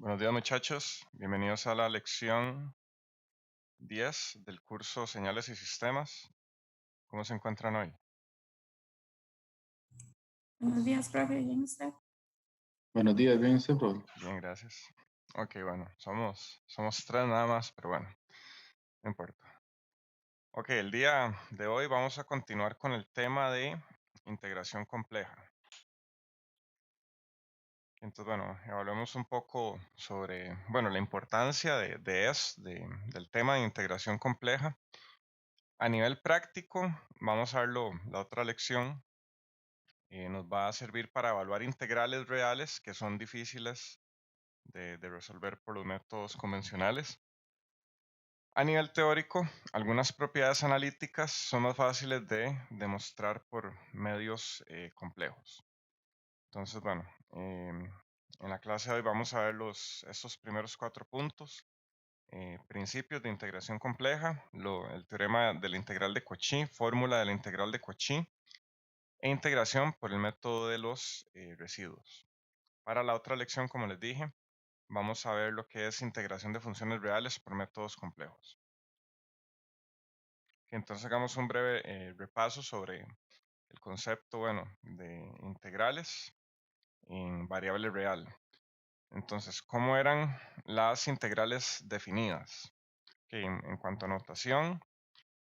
Buenos días muchachos, bienvenidos a la lección 10 del curso Señales y Sistemas. ¿Cómo se encuentran hoy? Buenos días, profe. ¿Bien usted? Buenos días, bien usted, profe. Bien, gracias. Ok, bueno, somos tres nada más, pero bueno, no importa. Ok, el día de hoy vamos a continuar con el tema de integración compleja. Entonces, bueno, hablemos un poco sobre, bueno, la importancia del tema de integración compleja. A nivel práctico, vamos a verlo la otra lección. Nos va a servir para evaluar integrales reales que son difíciles de resolver por los métodos convencionales. A nivel teórico, algunas propiedades analíticas son más fáciles de demostrar por medios complejos. Entonces, bueno, en la clase de hoy vamos a ver estos primeros 4 puntos. Principios de integración compleja, el teorema de la integral de Cauchy, fórmula de la integral de Cauchy e integración por el método de los residuos. Para la otra lección, como les dije, vamos a ver lo que es integración de funciones reales por métodos complejos. Entonces hagamos un breve repaso sobre el concepto, de integrales en variable real. Entonces, ¿cómo eran las integrales definidas? Que en cuanto a notación,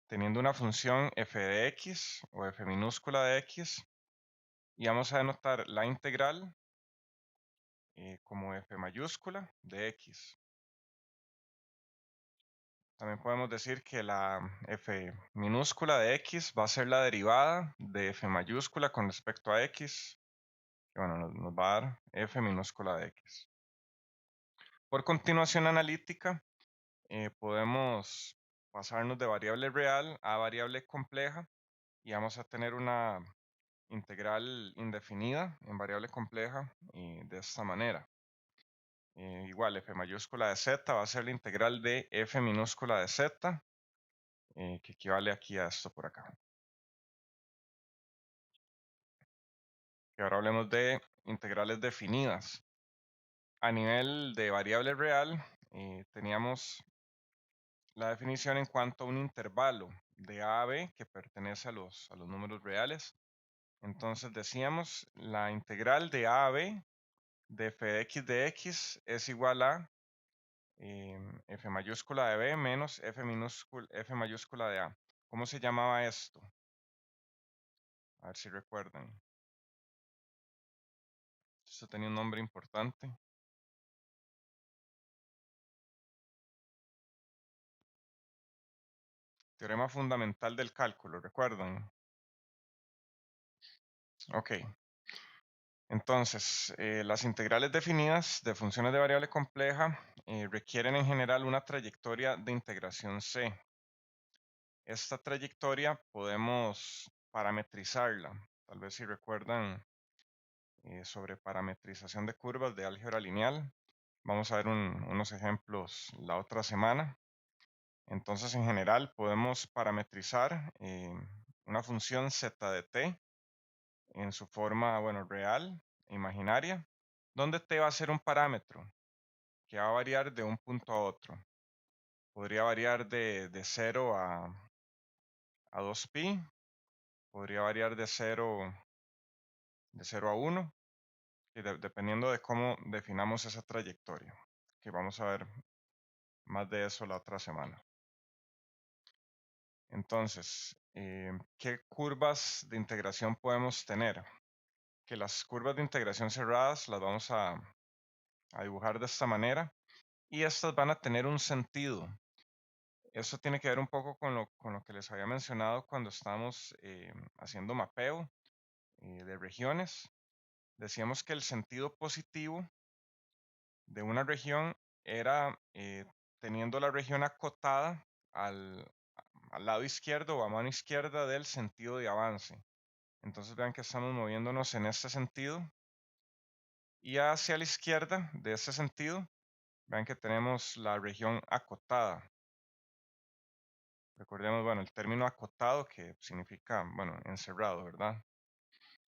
teniendo una función f de x o f minúscula de x, y vamos a denotar la integral como f mayúscula de x. También podemos decir que la f minúscula de x va a ser la derivada de f mayúscula con respecto a x, que nos va a dar f minúscula de x. Por continuación analítica, podemos pasarnos de variable real a variable compleja y vamos a tener una integral indefinida en variable compleja de esta manera. Igual f mayúscula de z va a ser la integral de f minúscula de z, que equivale aquí a esto por acá. Y ahora hablemos de integrales definidas. A nivel de variable real, teníamos la definición en cuanto a un intervalo de a a b que pertenece a los números reales. Entonces decíamos la integral de a a b de f de x es igual a f mayúscula de b menos f mayúscula de a. ¿Cómo se llamaba esto? A ver si recuerdan. Esto tenía un nombre importante. Teorema fundamental del cálculo, ¿recuerdan? Ok. Entonces, las integrales definidas de funciones de variable compleja requieren en general una trayectoria de integración C. Esta trayectoria podemos parametrizarla. Tal vez si recuerdan sobre parametrización de curvas de álgebra lineal. Vamos a ver unos ejemplos la otra semana. Entonces, en general, podemos parametrizar una función z de t en su forma, real e imaginaria, donde t va a ser un parámetro que va a variar de un punto a otro. Podría variar de 0 a 2pi, podría variar de 0 a 1, y dependiendo de cómo definamos esa trayectoria, que vamos a ver más de eso la otra semana. Entonces, ¿qué curvas de integración podemos tener? Que las curvas de integración cerradas las vamos a dibujar de esta manera y estas van a tener un sentido. Eso tiene que ver un poco con lo que les había mencionado cuando estábamos haciendo mapeo de regiones. Decíamos que el sentido positivo de una región era teniendo la región acotada al lado izquierdo o a mano izquierda del sentido de avance. Entonces vean que estamos moviéndonos en este sentido. Y hacia la izquierda de este sentido, vean que tenemos la región acotada. Recordemos, el término acotado que significa, encerrado, ¿verdad?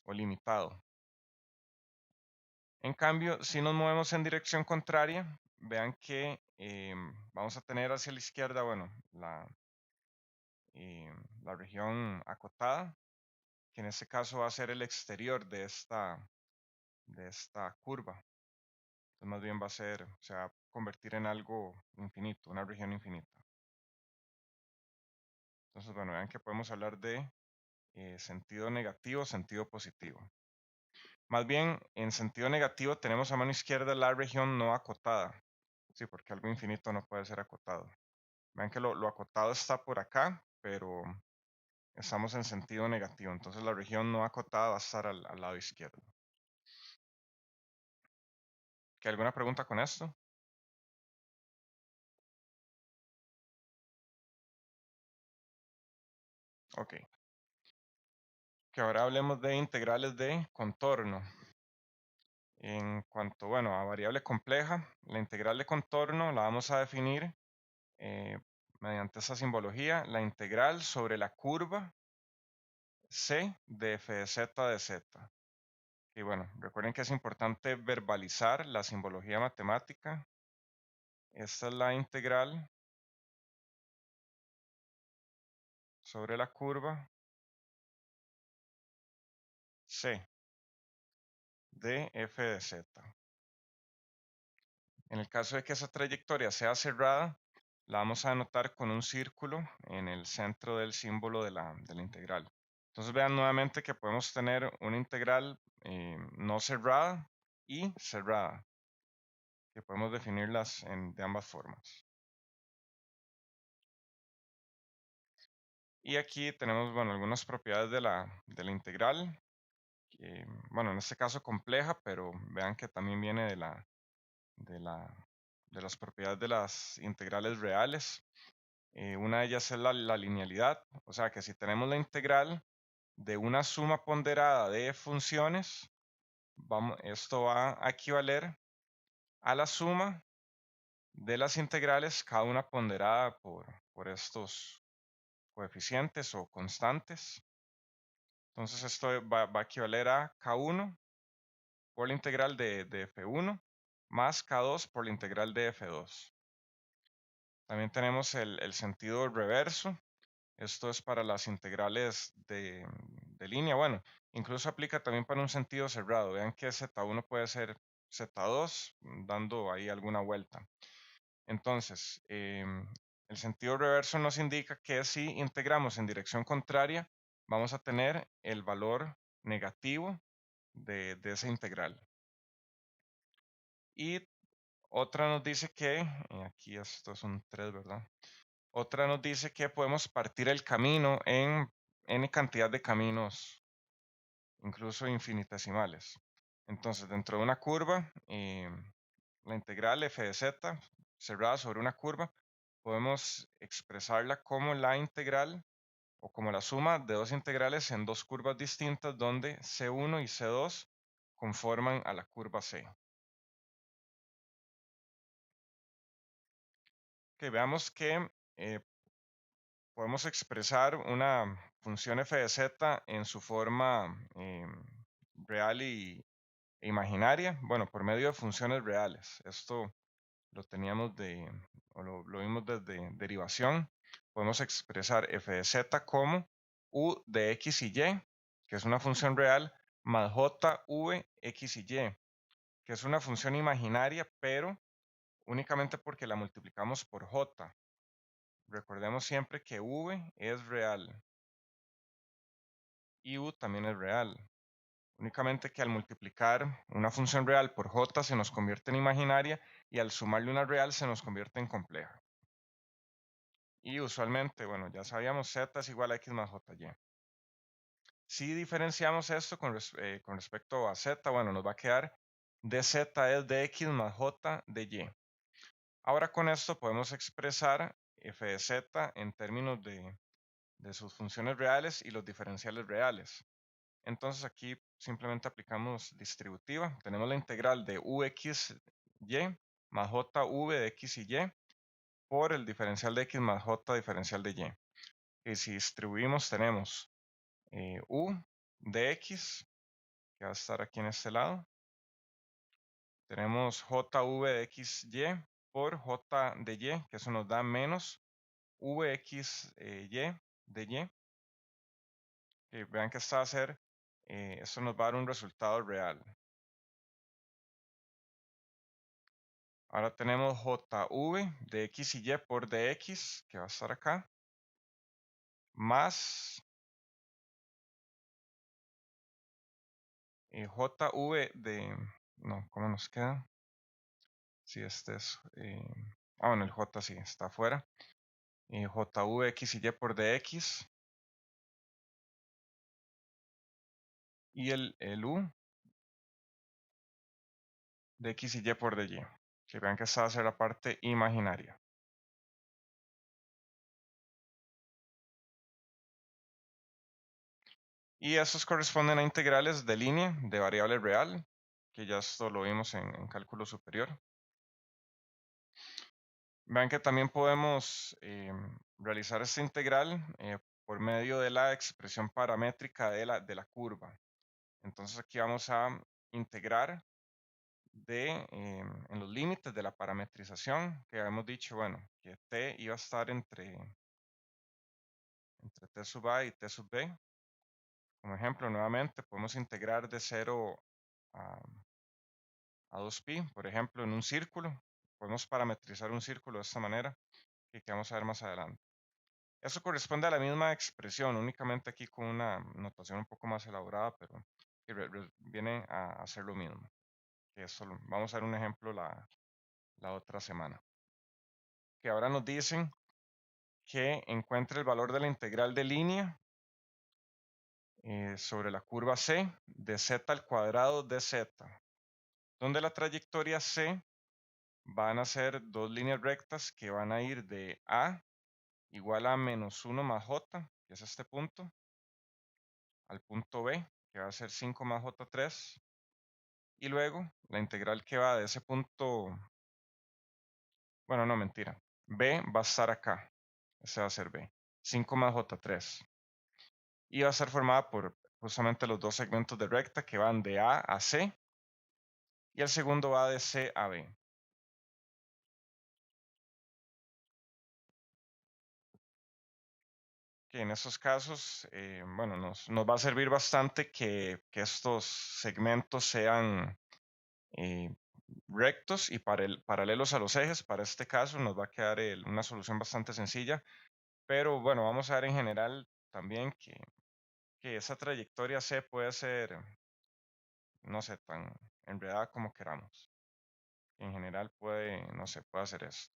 O limitado. En cambio, si nos movemos en dirección contraria, vean que vamos a tener hacia la izquierda, bueno, la región acotada, que en este caso va a ser el exterior de esta curva. Entonces, más bien se va a convertir en algo infinito, una región infinita. Entonces, bueno, vean que podemos hablar de sentido negativo, sentido positivo. Más bien, en sentido negativo tenemos a mano izquierda la región no acotada. Sí, porque algo infinito no puede ser acotado. Vean que lo acotado está por acá, pero estamos en sentido negativo. Entonces la región no acotada va a estar al lado izquierdo. ¿Qué, alguna pregunta con esto? Ok. Que ahora hablemos de integrales de contorno. En cuanto, bueno, a variable compleja, la integral de contorno la vamos a definir mediante esta simbología, la integral sobre la curva C de f de z. Y bueno, recuerden que es importante verbalizar la simbología matemática. Esta es la integral sobre la curva C de f de z. En el caso de que esa trayectoria sea cerrada, la vamos a anotar con un círculo en el centro del símbolo de la integral. Entonces vean nuevamente que podemos tener una integral no cerrada y cerrada, que podemos definirlas de ambas formas. Y aquí tenemos, bueno, algunas propiedades de la integral, bueno, en este caso compleja, pero vean que también viene de las propiedades de las integrales reales. Una de ellas es la linealidad, o sea que si tenemos la integral de una suma ponderada de funciones, esto va a equivaler a la suma de las integrales, cada una ponderada por estos coeficientes o constantes. Entonces esto va a equivaler a K1 por la integral de F1 más K2 por la integral de F2. También tenemos el sentido reverso. Esto es para las integrales de línea. Bueno, incluso aplica también para un sentido cerrado. Vean que Z1 puede ser Z2, dando ahí alguna vuelta. Entonces, el sentido reverso nos indica que si integramos en dirección contraria, vamos a tener el valor negativo de esa integral. Y otra nos dice que, aquí esto es un 3, ¿verdad? Otra nos dice que podemos partir el camino en n cantidad de caminos, incluso infinitesimales. Entonces, dentro de una curva, la integral f de z cerrada sobre una curva, podemos expresarla como la integral o como la suma de dos integrales en dos curvas distintas donde C1 y C2 conforman a la curva C. Que veamos que podemos expresar una función f de z en su forma real e imaginaria, bueno, por medio de funciones reales. Esto lo teníamos o lo vimos desde derivación. Podemos expresar f de z como u de x y y, que es una función real, más j v x y y, que es una función imaginaria, pero únicamente porque la multiplicamos por j. Recordemos siempre que v es real y u también es real. Únicamente que al multiplicar una función real por j se nos convierte en imaginaria y al sumarle una real se nos convierte en compleja. Y usualmente, bueno, ya sabíamos z es igual a x más jy. Si diferenciamos esto con respecto a z, bueno, nos va a quedar dz es de x más j de y. Ahora con esto podemos expresar f de z en términos de sus funciones reales y los diferenciales reales. Entonces aquí simplemente aplicamos distributiva. Tenemos la integral de uxy más jv de x y y por el diferencial de x más j diferencial de y. Y si distribuimos tenemos u de x, que va a estar aquí en este lado, tenemos JV de XY por J de Y, que eso nos da menos VXY de Y. Que vean que esto va a ser, esto nos va a dar un resultado real. Ahora tenemos JV de X y Y por DX, que va a estar acá, más JV de, no, ¿cómo nos queda? Si este es, bueno, el J sí está afuera. JV X y Y por DX. Y el U de X y Y por DY. Que vean que esta va a ser la parte imaginaria. Y estos corresponden a integrales de línea de variable real, que ya esto lo vimos en cálculo superior. Vean que también podemos realizar esta integral por medio de la expresión paramétrica de la curva. Entonces aquí vamos a integrar en los límites de la parametrización, que habíamos dicho, bueno, que t iba a estar entre t sub a y t sub b. Como ejemplo, nuevamente, podemos integrar de 0 a 2pi, por ejemplo, en un círculo. Podemos parametrizar un círculo de esta manera, que vamos a ver más adelante. Eso corresponde a la misma expresión, únicamente aquí con una notación un poco más elaborada, pero que viene a hacer lo mismo. Que esto vamos a ver un ejemplo la otra semana. Que ahora nos dicen que encuentre el valor de la integral de línea sobre la curva C de z al cuadrado de z, donde la trayectoria C van a ser dos líneas rectas que van a ir de A igual a menos 1 más J, que es este punto, al punto B, que va a ser 5 más J3, y luego la integral que va de ese punto, bueno, no, mentira, B va a estar acá, ese va a ser B, 5 más J3, y va a ser formada por justamente los dos segmentos de recta que van de A a C, y el segundo va de C a B. Que en estos casos, bueno, nos va a servir bastante que estos segmentos sean rectos y paralelos a los ejes. Para este caso nos va a quedar una solución bastante sencilla, pero bueno, vamos a ver en general también que esa trayectoria C puede ser, no sé, tan enredada como queramos. En general puede, no sé, puede hacer eso.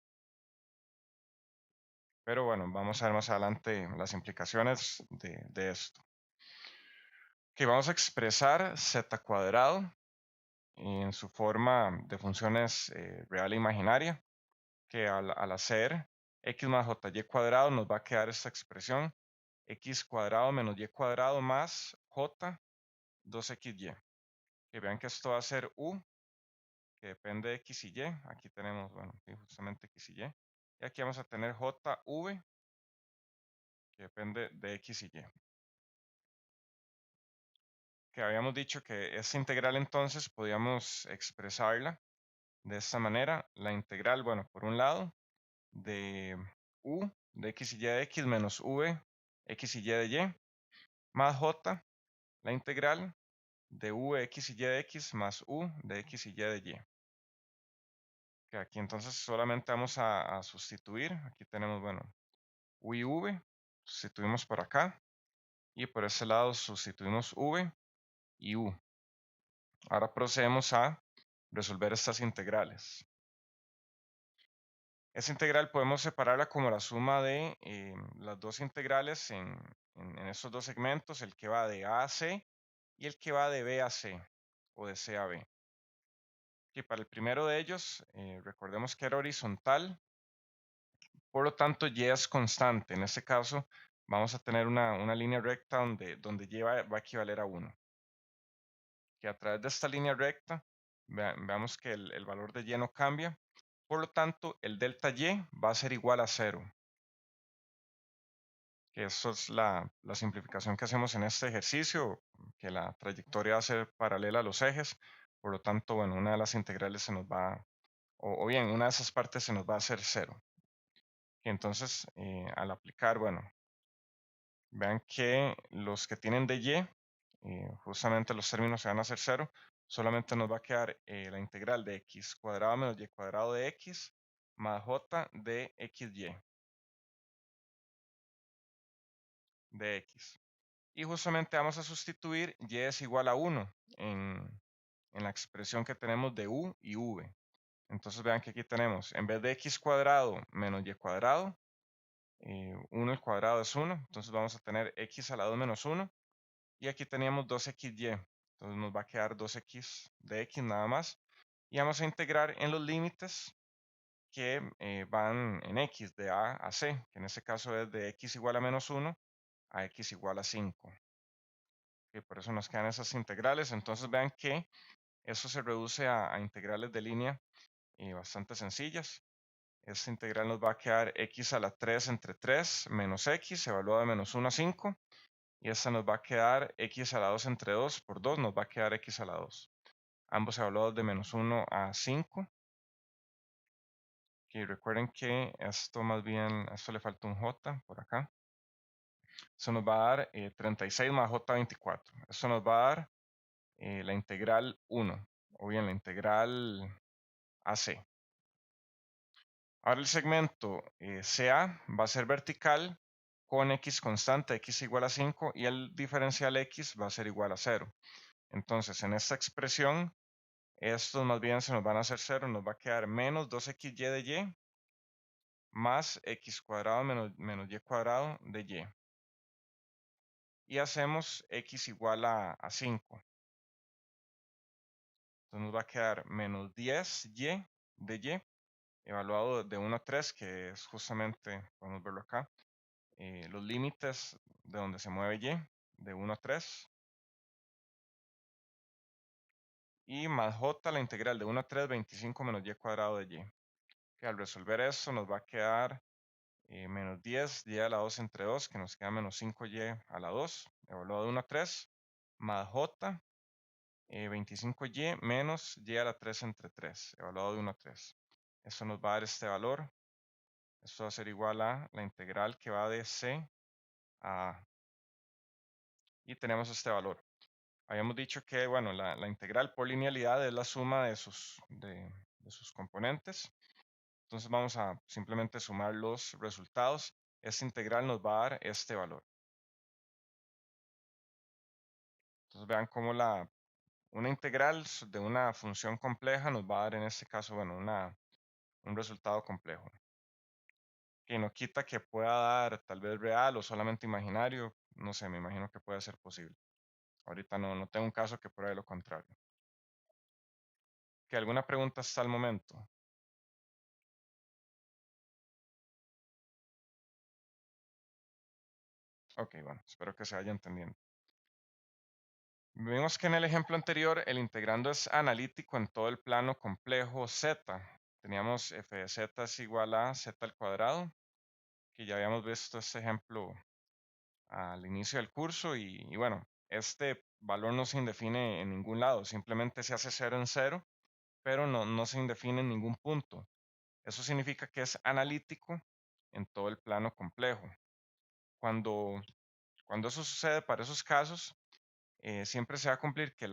Pero bueno, vamos a ver más adelante las implicaciones de esto. Que vamos a expresar z cuadrado en su forma de funciones real e imaginaria, que al hacer x más jy cuadrado nos va a quedar esta expresión x cuadrado menos y cuadrado más j 2xy. Que vean que esto va a ser u, que depende de x y y. Aquí tenemos, bueno, justamente x y y. Y aquí vamos a tener jv, que depende de x y y. Que habíamos dicho que esta integral entonces podíamos expresarla de esta manera. La integral, bueno, por un lado, de u de x y y de x menos v x y y de y, más j, la integral de v x y y de x más u de x y y de y. Que aquí entonces solamente vamos a sustituir. Aquí tenemos, bueno, u y v, sustituimos por acá. Y por ese lado sustituimos v y u. Ahora procedemos a resolver estas integrales. Esa integral podemos separarla como la suma de las dos integrales en estos dos segmentos, el que va de A a C y el que va de B a C o de C a B. Y para el primero de ellos, recordemos que era horizontal, por lo tanto Y es constante. En este caso vamos a tener una línea recta donde Y va a equivaler a 1. Que a través de esta línea recta, veamos que el valor de Y no cambia. Por lo tanto, el delta Y va a ser igual a 0. Que eso es la simplificación que hacemos en este ejercicio, que la trayectoria va a ser paralela a los ejes. Por lo tanto, bueno, una de las integrales se nos va, o bien, una de esas partes se nos va a hacer 0. Y entonces, al aplicar, bueno, vean que los que tienen de y, justamente los términos se van a hacer 0. Solamente nos va a quedar la integral de x cuadrado menos y cuadrado de x más j de xy de x. Y justamente vamos a sustituir y es igual a 1 en la expresión que tenemos de u y v. Entonces vean que aquí tenemos, en vez de x cuadrado menos y cuadrado, 1 al cuadrado es 1. Entonces vamos a tener x a la 2 menos 1. Y aquí teníamos 2xy. Entonces nos va a quedar 2x de x nada más. Y vamos a integrar en los límites que van en x, de a a c, que en este caso es de x igual a menos 1 a x igual a 5. Y por eso nos quedan esas integrales. Entonces vean que eso se reduce a integrales de línea bastante sencillas. Esta integral nos va a quedar x a la 3 entre 3 menos x, evaluado de menos 1 a 5. Y esta nos va a quedar x a la 2 entre 2 por 2, nos va a quedar x a la 2. Ambos evaluados de menos 1 a 5. Y recuerden que esto más bien, a esto le falta un j por acá. Eso nos va a dar 36 más j24. Esto nos va a dar la integral 1, o bien la integral AC. Ahora el segmento CA va a ser vertical con x constante, x igual a 5, y el diferencial x va a ser igual a 0. Entonces, en esta expresión, estos más bien se nos van a hacer 0, nos va a quedar menos 2xy de y más x cuadrado menos y cuadrado de y. Y hacemos x igual a 5. Entonces nos va a quedar menos 10y de y, evaluado de 1 a 3, que es justamente, podemos verlo acá, los límites de donde se mueve y, de 1 a 3. Y más j, la integral de 1 a 3, 25 menos y cuadrado de y. Que al resolver esto nos va a quedar menos 10 y a la 2 entre 2, que nos queda menos 5y a la 2, evaluado de 1 a 3, más j, 25y menos y a la 3 entre 3, evaluado de 1 a 3. Esto nos va a dar este valor. Esto va a ser igual a la integral que va de c a a. Y tenemos este valor. Habíamos dicho que, bueno, la integral por linealidad es la suma de sus componentes. Entonces vamos a simplemente sumar los resultados. Esta integral nos va a dar este valor. Entonces vean cómo una integral de una función compleja nos va a dar en este caso, bueno, un resultado complejo. Que no quita que pueda dar tal vez real o solamente imaginario. No sé, me imagino que puede ser posible. Ahorita no tengo un caso que pruebe lo contrario. ¿Que alguna pregunta hasta el momento? Ok, bueno, espero que se vaya entendiendo. Vimos que en el ejemplo anterior el integrando es analítico en todo el plano complejo z. Teníamos f de z es igual a z al cuadrado, que ya habíamos visto este ejemplo al inicio del curso y bueno, este valor no se indefine en ningún lado, simplemente se hace 0 en 0, pero no se indefine en ningún punto. Eso significa que es analítico en todo el plano complejo. Cuando eso sucede para esos casos, siempre se va a cumplir que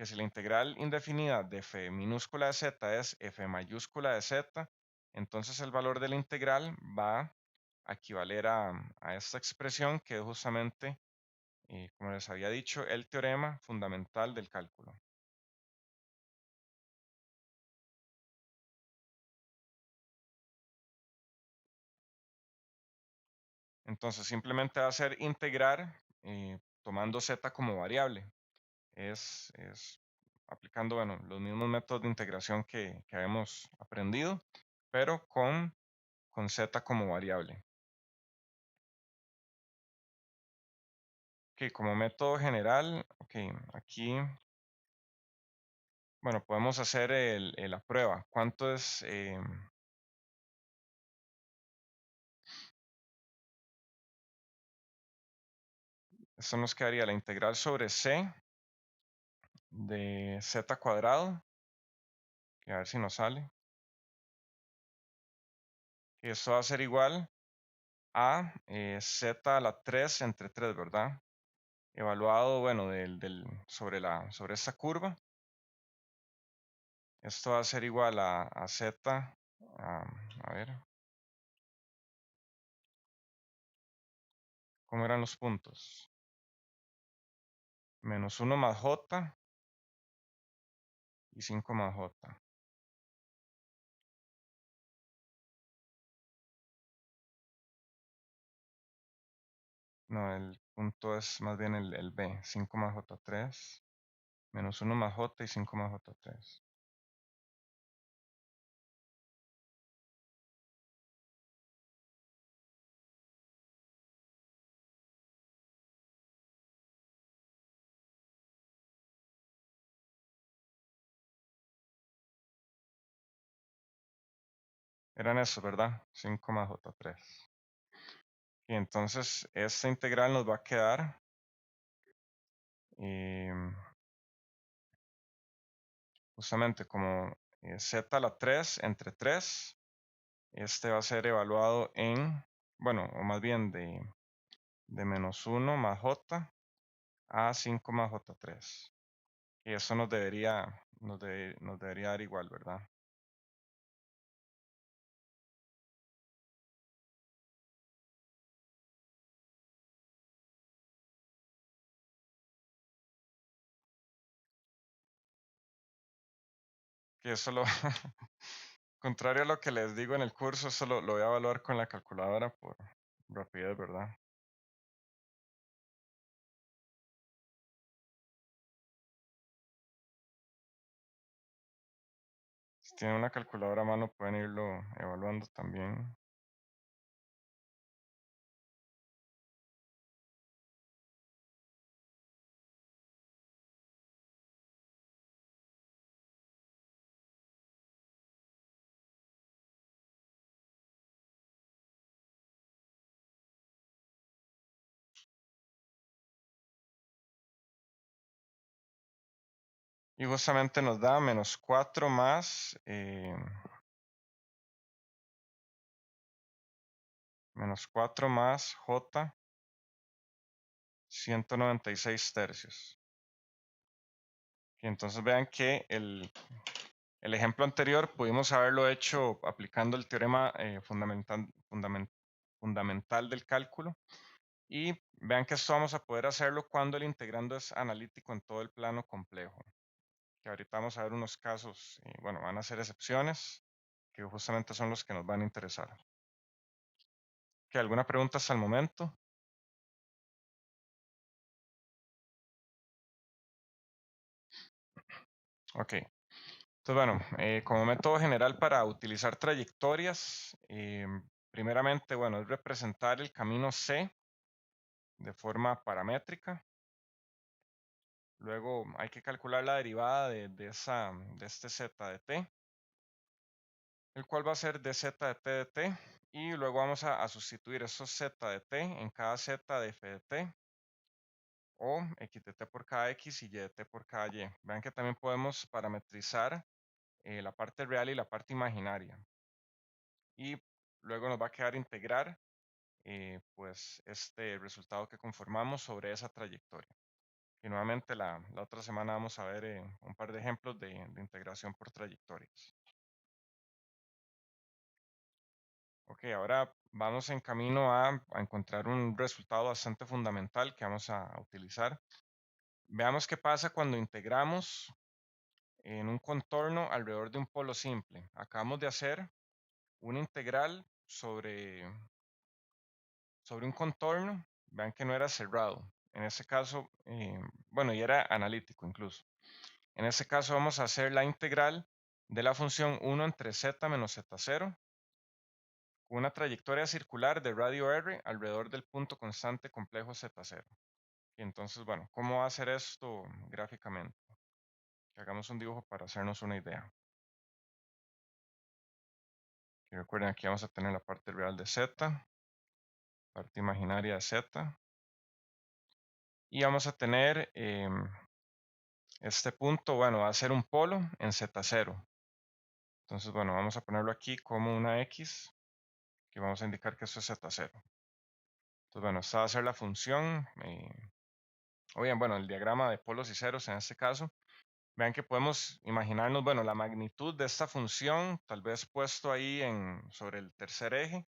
si la integral indefinida de f minúscula de z es f mayúscula de z, entonces el valor de la integral va a equivaler a esta expresión que es justamente, como les había dicho, el teorema fundamental del cálculo. Entonces simplemente va a ser integrar tomando z como variable. Es aplicando, bueno, los mismos métodos de integración que habíamos aprendido, pero con z como variable. Ok, como método general, ok, aquí, bueno, podemos hacer la prueba. ¿Cuánto es? Esto nos quedaría la integral sobre c de z cuadrado, que a ver si nos sale. Y esto va a ser igual a z a la 3 entre 3, ¿verdad? Evaluado, bueno, sobre esta curva. Esto va a ser igual a z, a ver, ¿cómo eran los puntos? Menos 1 más j y 5 más j. No, el punto es más bien el b, 5 más j3, menos 1 más j y 5 más j3. Eran eso, ¿verdad? 5 más j3. Y entonces esta integral nos va a quedar justamente como z a la 3 entre 3. Este va a ser evaluado en, bueno, o más bien de menos 1 más j a 5 más j3. Y eso nos debería dar igual, ¿verdad? Que eso lo, contrario a lo que les digo en el curso, eso lo voy a evaluar con la calculadora por rapidez, ¿verdad? Si tienen una calculadora a mano, pueden irlo evaluando también. Y justamente nos da menos 4 más j 196 tercios. Y entonces vean que el ejemplo anterior pudimos haberlo hecho aplicando el teorema fundamental del cálculo. Y vean que esto vamos a poder hacerlo cuando el integrando es analítico en todo el plano complejo. Que ahorita vamos a ver unos casos, bueno, van a ser excepciones, que justamente son los que nos van a interesar. ¿Qué, alguna pregunta hasta el momento? Ok. Entonces, bueno, como método general para utilizar trayectorias, primeramente, bueno, es representar el camino C de forma paramétrica. Luego hay que calcular la derivada de este z de t, el cual va a ser dz de t de t. Y luego vamos a sustituir esos z de t en cada z de f de t, o x de t por cada x y y de t por cada y. Vean que también podemos parametrizar la parte real y la parte imaginaria. Y luego nos va a quedar integrar pues este resultado que conformamos sobre esa trayectoria. Y nuevamente la otra semana vamos a ver un par de ejemplos de integración por trayectorias. Ok, ahora vamos en camino a encontrar un resultado bastante fundamental que vamos a utilizar. Veamos qué pasa cuando integramos en un contorno alrededor de un polo simple. Acabamos de hacer una integral sobre un contorno. Vean que no era cerrado. En este caso, bueno, y era analítico incluso. En este caso vamos a hacer la integral de la función 1 entre z menos z0 con una trayectoria circular de radio r alrededor del punto constante complejo z0. Y entonces, bueno, ¿cómo va a hacer esto gráficamente? Que hagamos un dibujo para hacernos una idea. Y recuerden, aquí vamos a tener la parte real de z, parte imaginaria de z, y vamos a tener Este punto, bueno, va a ser un polo en Z0. Entonces, bueno, vamos a ponerlo aquí como una X, que vamos a indicar que esto es Z0. Entonces, bueno, esta va a ser la función. O bien, bueno, el diagrama de polos y ceros en este caso. Vean que podemos imaginarnos, bueno, la magnitud de esta función, tal vez puesto ahí sobre el tercer eje,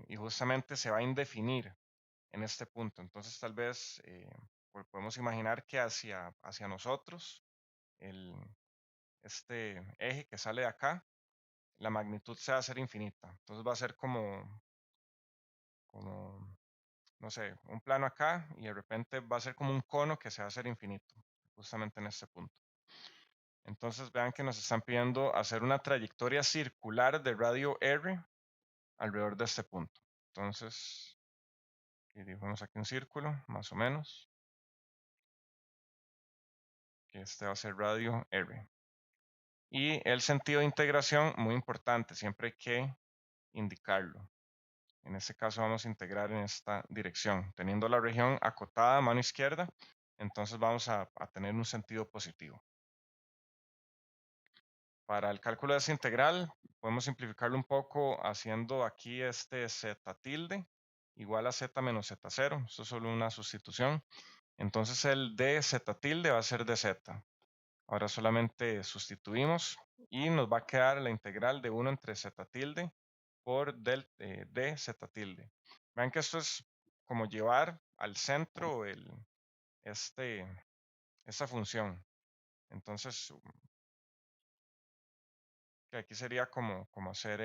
y justamente se va a indefinir en este punto. Entonces, tal vez podemos imaginar que hacia nosotros, este eje que sale de acá, la magnitud se va a hacer infinita. Entonces va a ser como, no sé, un plano acá y de repente va a ser como un cono que se va a hacer infinito, justamente en este punto. Entonces vean que nos están pidiendo hacer una trayectoria circular de radio R alrededor de este punto. Entonces, dibujamos aquí un círculo, más o menos. Que este va a ser radio R. Y el sentido de integración, muy importante, siempre hay que indicarlo. En este caso vamos a integrar en esta dirección. Teniendo la región acotada a mano izquierda, entonces vamos a tener un sentido positivo. Para el cálculo de esa integral, podemos simplificarlo un poco haciendo aquí este z tilde igual a z menos z0. Esto es solo una sustitución. Entonces el de z tilde va a ser de z. Ahora solamente sustituimos y nos va a quedar la integral de 1 entre z tilde por d z tilde. Vean que esto es como llevar al centro esta función. Entonces, que aquí sería como hacer,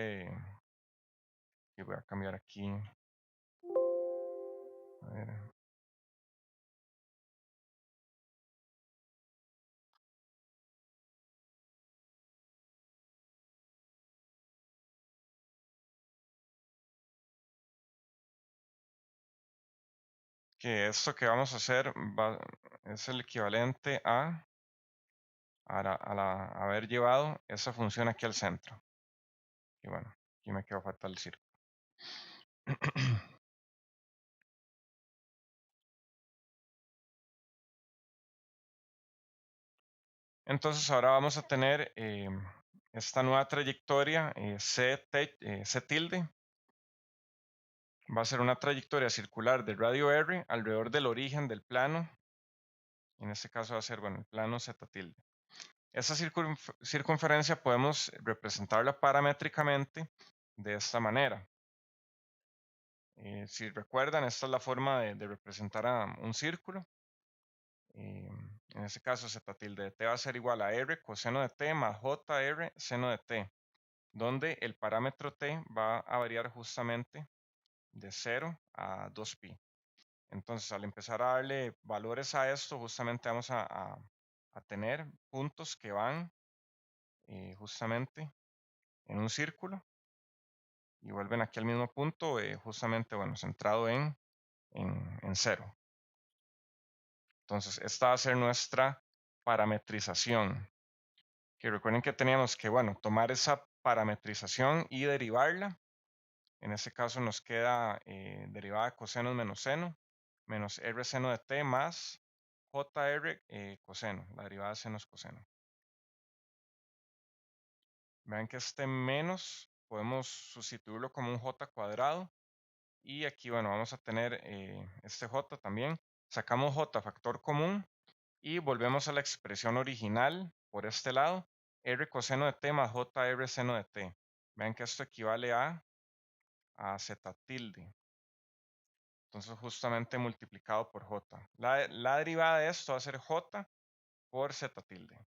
y voy a cambiar aquí, a ver, que esto que vamos a hacer es el equivalente a haber llevado esa función aquí al centro. Y bueno, aquí me quedó falta el círculo. Entonces ahora vamos a tener esta nueva trayectoria C tilde. Va a ser una trayectoria circular de radio R alrededor del origen del plano. En este caso va a ser, bueno, el plano Z tilde. Esta circunferencia podemos representarla paramétricamente de esta manera. Si recuerdan, esta es la forma de representar a un círculo. En este caso, z tilde de t va a ser igual a r coseno de t más jr seno de t, donde el parámetro t va a variar justamente de 0 a 2pi. Entonces, al empezar a darle valores a esto, justamente vamos a tener puntos que van justamente en un círculo y vuelven aquí al mismo punto, justamente, bueno, centrado en 0. Entonces, esta va a ser nuestra parametrización. Que recuerden que teníamos que, bueno, tomar esa parametrización y derivarla. En este caso nos queda derivada de coseno menos seno, menos r seno de t más jr coseno. La derivada de seno es coseno. Vean que este menos podemos sustituirlo como un j cuadrado. Y aquí, bueno, vamos a tener este j también. Sacamos j factor común y volvemos a la expresión original por este lado. R coseno de t más jr seno de t. Vean que esto equivale a z tilde. Entonces justamente multiplicado por j. La derivada de esto va a ser j por z tilde.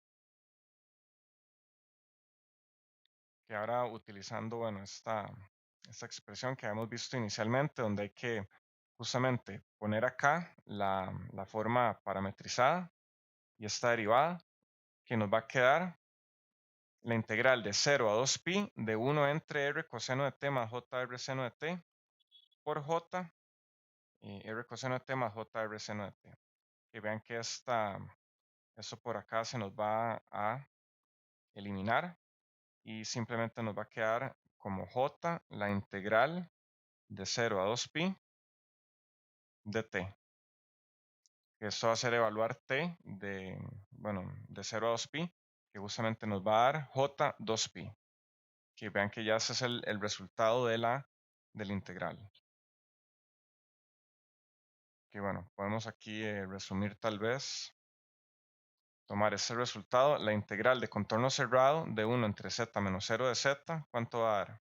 Que ahora utilizando, bueno, esta expresión que habíamos visto inicialmente, donde hay que justamente poner acá la forma parametrizada y esta derivada, que nos va a quedar la integral de 0 a 2pi de 1 entre r coseno de t más jr seno de t por j r coseno de t más jr seno de t. Que vean que esto por acá se nos va a eliminar y simplemente nos va a quedar como j la integral de 0 a 2pi de t. que esto va a ser evaluar t de 0 a 2pi, que justamente nos va a dar j 2pi. Que vean que ya ese es el resultado del integral. Que bueno, podemos aquí resumir tal vez, tomar ese resultado, la integral de contorno cerrado de 1 entre z menos 0 de z, ¿cuánto va a dar?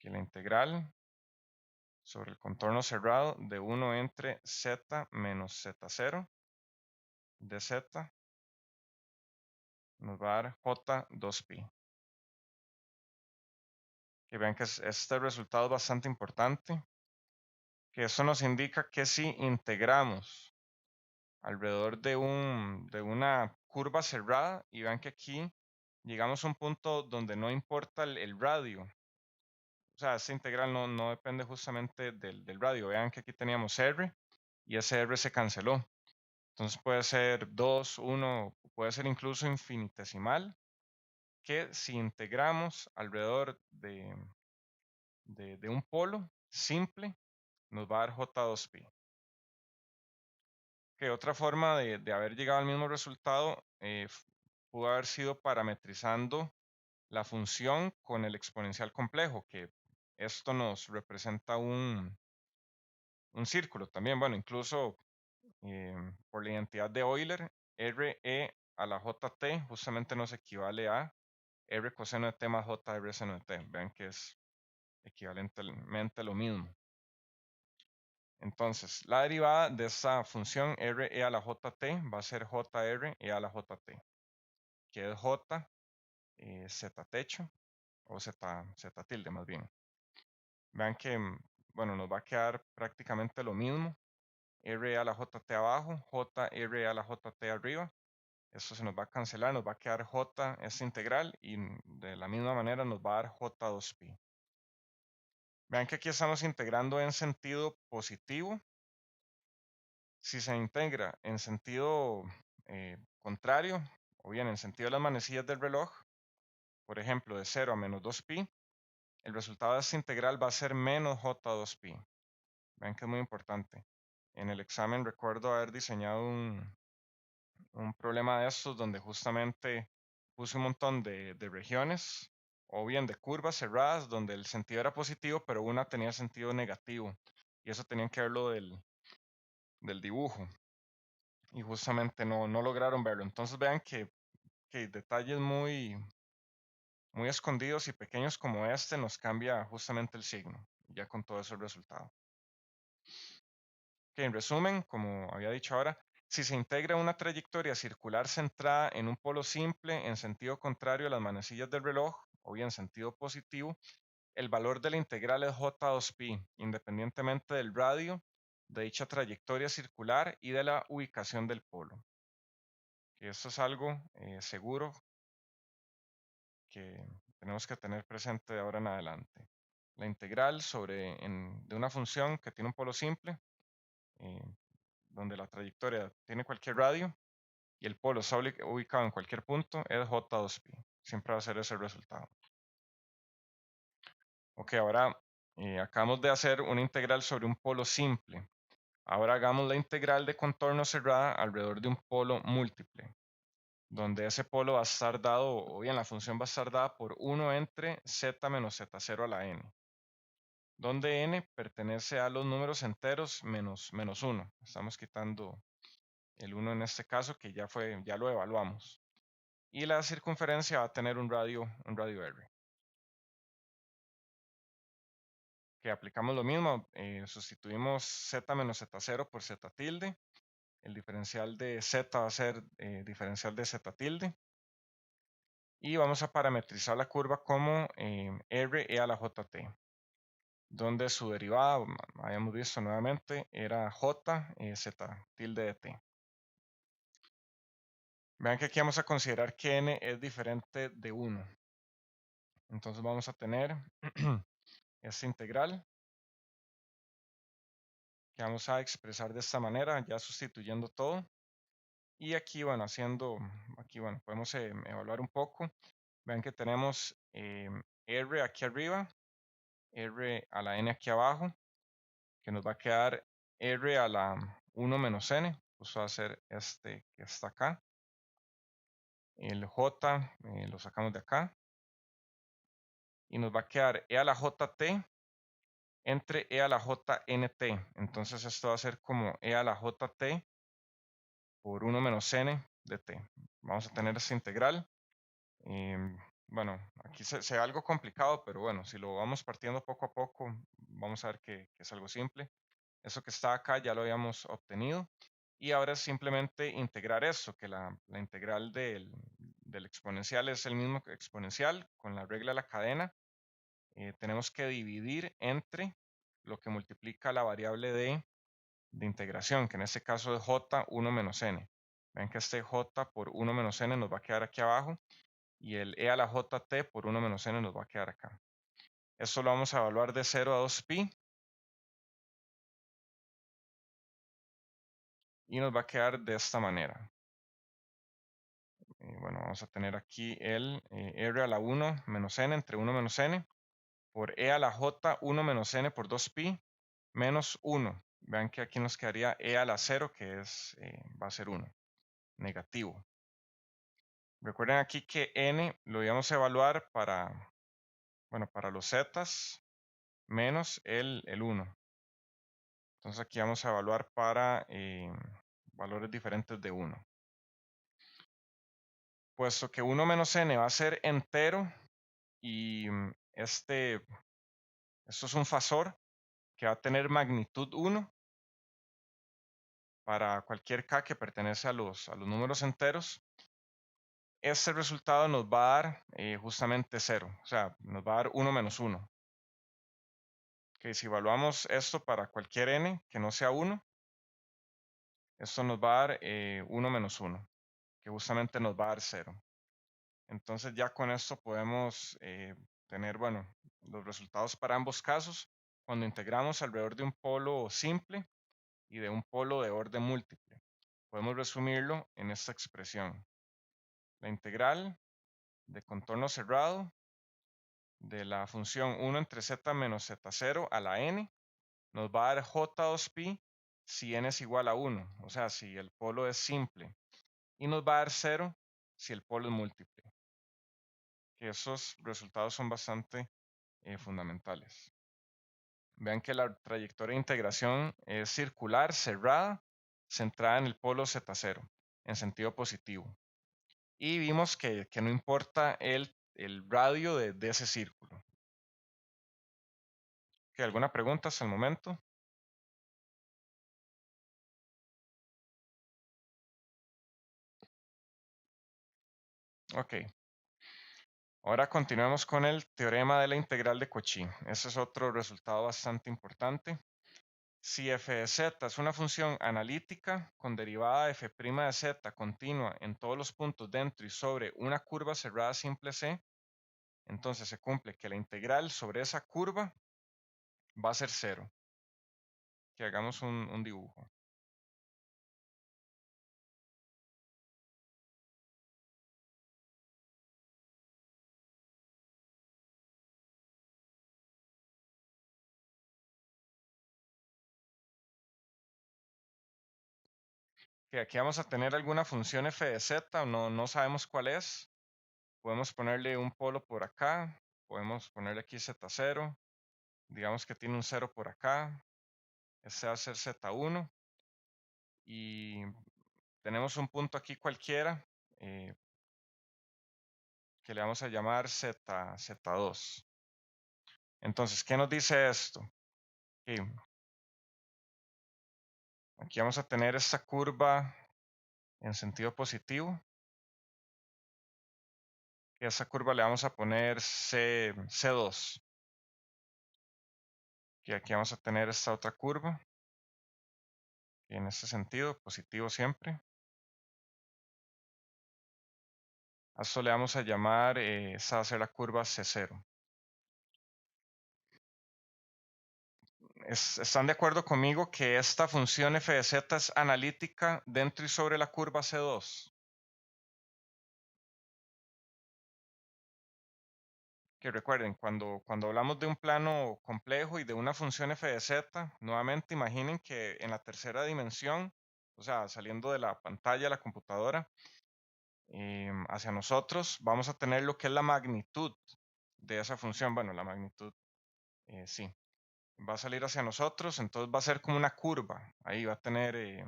Que la integral sobre el contorno cerrado de 1 entre z menos z0 de z nos va a dar j 2pi. Que vean que este resultado es bastante importante, que eso nos indica que si integramos alrededor de una curva cerrada, y vean que aquí llegamos a un punto donde no importa el radio, o sea, esta integral no depende justamente del radio. Vean que aquí teníamos r y ese r se canceló. Entonces puede ser 2, 1, puede ser incluso infinitesimal, que si integramos alrededor de un polo simple, nos va a dar j2pi. Que otra forma de haber llegado al mismo resultado pudo haber sido parametrizando la función con el exponencial complejo, que esto nos representa un círculo también. Bueno, incluso por la identidad de Euler, RE a la JT justamente nos equivale a R coseno de t más J R seno de t. Vean que es equivalentemente lo mismo. Entonces, la derivada de esa función RE a la JT va a ser JR e a la JT, que es J Z techo, o Z tilde más bien. Vean que, bueno, nos va a quedar prácticamente lo mismo. R a la JT abajo, JR a la JT arriba. Esto se nos va a cancelar, nos va a quedar J esta integral y de la misma manera nos va a dar J2pi. Vean que aquí estamos integrando en sentido positivo. Si se integra en sentido contrario, o bien en sentido de las manecillas del reloj, por ejemplo, de 0 a menos 2pi, el resultado de esta integral va a ser menos j2pi. Vean que es muy importante. En el examen recuerdo haber diseñado un problema de estos donde justamente puse un montón de regiones o bien de curvas cerradas donde el sentido era positivo, pero una tenía sentido negativo. Y eso tenían que verlo del dibujo. Y justamente no lograron verlo. Entonces vean que detalles muy escondidos y pequeños como este nos cambia justamente el signo, ya con todo eso el resultado. Que en resumen, como había dicho ahora, si se integra una trayectoria circular centrada en un polo simple en sentido contrario a las manecillas del reloj, o bien sentido positivo, el valor de la integral es j2pi, independientemente del radio de dicha trayectoria circular y de la ubicación del polo. Que esto es algo seguro que tenemos que tener presente de ahora en adelante. La integral de una función que tiene un polo simple, donde la trayectoria tiene cualquier radio y el polo está ubicado en cualquier punto, es j2pi. Siempre va a ser ese el resultado. Ok, ahora acabamos de hacer una integral sobre un polo simple. Ahora hagamos la integral de contorno cerrada alrededor de un polo múltiple, donde ese polo va a estar dado, o bien la función va a estar dada por 1 entre z menos z0 a la n, donde n pertenece a los números enteros menos 1. Estamos quitando el 1 en este caso, que ya lo evaluamos. Y la circunferencia va a tener un radio r. Que aplicamos lo mismo, sustituimos z menos z0 por z tilde. El diferencial de z va a ser diferencial de z tilde. Y vamos a parametrizar la curva como r e a la jt, donde su derivada, habíamos visto nuevamente, era j z tilde de t. Vean que aquí vamos a considerar que n es diferente de 1. Entonces vamos a tener esta integral que vamos a expresar de esta manera, ya sustituyendo todo. Y aquí, bueno, podemos evaluar un poco. Vean que tenemos r aquí arriba, r a la n aquí abajo, que nos va a quedar r a la 1 menos n, justo va a ser este que está acá. El j lo sacamos de acá. Y nos va a quedar e a la jt entre e a la jnt. Entonces esto va a ser como e a la jt por 1 menos n de t. Vamos a tener esta integral. Bueno, aquí se ve algo complicado, pero bueno, si lo vamos partiendo poco a poco, vamos a ver que es algo simple. Eso que está acá ya lo habíamos obtenido. Y ahora es simplemente integrar eso, que la integral del exponencial es el mismo exponencial con la regla de la cadena. Tenemos que dividir entre lo que multiplica la variable de integración, que en este caso es j 1 menos n. Ven que este j por 1 menos n nos va a quedar aquí abajo y el e a la jt por 1 menos n nos va a quedar acá. Esto lo vamos a evaluar de 0 a 2pi y nos va a quedar de esta manera. Bueno, vamos a tener aquí el r a la 1 menos n entre 1 menos n por e a la j 1 menos n por 2pi menos 1. Vean que aquí nos quedaría e a la 0, que va a ser 1, negativo. Recuerden aquí que n lo íbamos a evaluar para los zetas menos el 1. Entonces aquí vamos a evaluar para valores diferentes de 1. Puesto que 1 menos n va a ser entero y esto es un fasor que va a tener magnitud 1 para cualquier k que pertenece a los números enteros. Este resultado nos va a dar justamente 0, o sea, nos va a dar 1 menos 1. Okay, si evaluamos esto para cualquier n que no sea 1, esto nos va a dar 1 menos 1, que justamente nos va a dar 0. Entonces ya con esto podemos tener, los resultados para ambos casos cuando integramos alrededor de un polo simple y de un polo de orden múltiple. Podemos resumirlo en esta expresión. La integral de contorno cerrado de la función 1 entre z menos z0 a la n nos va a dar j2pi si n es igual a 1, o sea, si el polo es simple, y nos va a dar 0 si el polo es múltiple. Que esos resultados son bastante fundamentales. Vean que la trayectoria de integración es circular, cerrada, centrada en el polo z0, en sentido positivo. Y vimos que no importa el radio de ese círculo. ¿Alguna pregunta hasta el momento? Ok. Ahora continuemos con el teorema de la integral de Cauchy. Ese es otro resultado bastante importante. Si f de z es una función analítica con derivada de f' de z continua en todos los puntos dentro y sobre una curva cerrada simple c, entonces se cumple que la integral sobre esa curva va a ser 0. Que hagamos un dibujo. Que aquí vamos a tener alguna función f de z, no sabemos cuál es. Podemos ponerle un polo por acá, podemos ponerle aquí z0, digamos que tiene un 0 por acá, este va a ser z1, y tenemos un punto aquí cualquiera que le vamos a llamar z2. Entonces, ¿qué nos dice esto? Aquí vamos a tener esta curva en sentido positivo. Y a esa curva le vamos a poner C2. Y aquí vamos a tener esta otra curva. Y en este sentido, positivo siempre. A esto le vamos a llamar, esta va a ser la curva C0. ¿Están de acuerdo conmigo que esta función f de z es analítica dentro y sobre la curva C2? que recuerden, cuando hablamos de un plano complejo y de una función f de z, nuevamente imaginen que en la tercera dimensión, o sea, saliendo de la pantalla de la computadora, hacia nosotros, vamos a tener lo que es la magnitud de esa función. Bueno, la magnitud, sí, va a salir hacia nosotros, entonces va a ser como una curva. Ahí va a tener,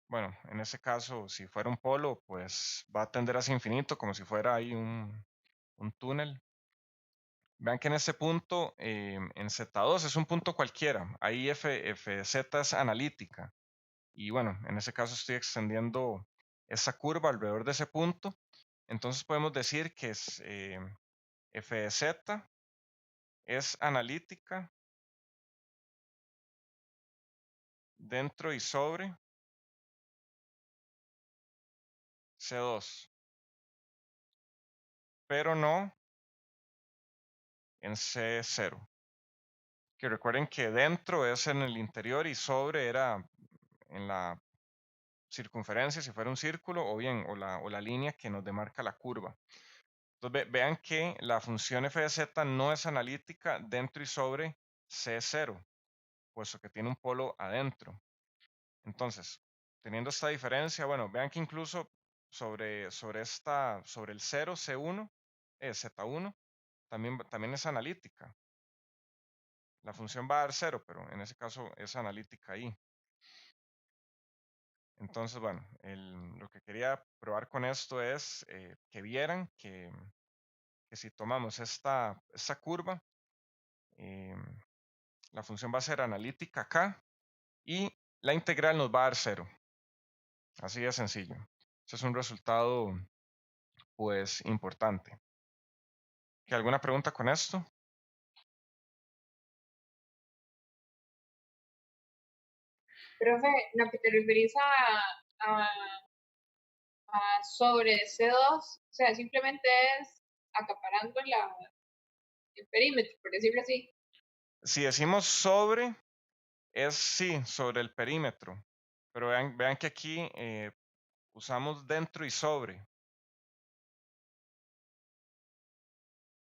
bueno, en ese caso, si fuera un polo, pues va a tender hacia infinito, como si fuera ahí un túnel. Vean que en este punto, en Z2 es un punto cualquiera. Ahí FZ es analítica. Y bueno, en ese caso estoy extendiendo esa curva alrededor de ese punto. Entonces podemos decir que es, f de z es analítica dentro y sobre C2, pero no en C0. Que recuerden que dentro es en el interior y sobre era en la circunferencia, si fuera un círculo, o bien, o la línea que nos demarca la curva. Entonces vean que la función f de z no es analítica dentro y sobre C0, puesto que tiene un polo adentro. Entonces, teniendo esta diferencia, bueno, vean que incluso sobre el 0, C1, Z1, también es analítica. La función va a dar 0, pero en ese caso es analítica ahí. Entonces, bueno, lo que quería probar con esto es que vieran que si tomamos esta curva, em, la función va a ser analítica acá y la integral nos va a dar 0. Así de sencillo. Ese es un resultado, pues, importante. ¿Que alguna pregunta con esto? Profe, lo que te referís a sobre C2, o sea, simplemente es acaparando el perímetro, por decirlo así. Si decimos sobre, es sí, sobre el perímetro. Pero vean que aquí usamos dentro y sobre.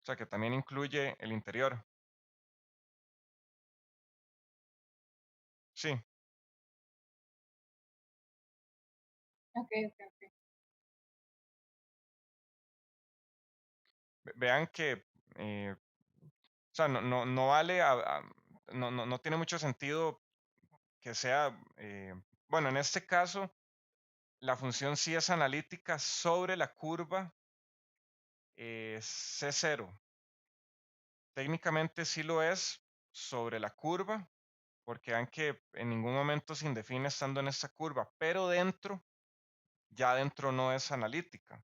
O sea que también incluye el interior. Sí, Ok, ok, ok. vean que, o sea, no vale, no tiene mucho sentido que sea, bueno, en este caso, la función sí es analítica sobre la curva C0. Técnicamente sí lo es sobre la curva, porque vean que en ningún momento se indefine estando en esta curva, pero dentro, ya dentro no es analítica.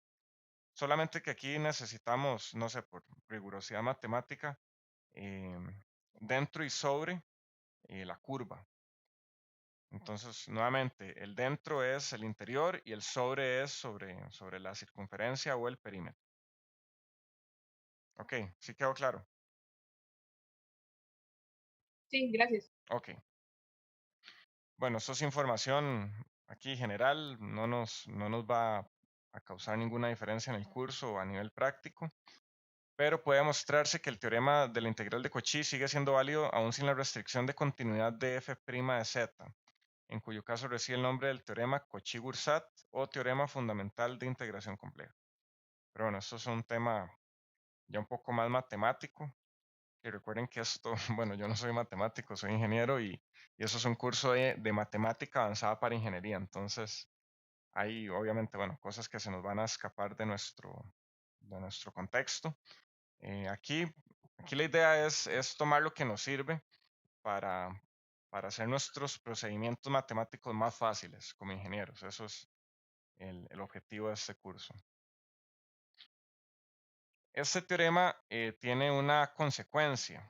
Solamente que aquí necesitamos, no sé, por rigurosidad matemática, dentro y sobre la curva. Entonces, nuevamente, el dentro es el interior y el sobre es sobre la circunferencia o el perímetro. Ok, sí quedó claro. Sí, gracias. Ok. Bueno, esto es información aquí general, no nos va a causar ninguna diferencia en el curso o a nivel práctico, pero puede mostrarse que el teorema de la integral de Cauchy sigue siendo válido aún sin la restricción de continuidad de f' de z, en cuyo caso recibe el nombre del teorema Cauchy-Gursat o teorema fundamental de integración compleja. Pero bueno, esto es un tema ya un poco más matemático, que recuerden que esto, bueno, yo no soy matemático, soy ingeniero y eso es un curso de matemática avanzada para ingeniería. Entonces, hay obviamente, bueno, cosas que se nos van a escapar de nuestro contexto. Aquí la idea es tomar lo que nos sirve para, para hacer nuestros procedimientos matemáticos más fáciles como ingenieros. Eso es el objetivo de este curso. Este teorema tiene una consecuencia.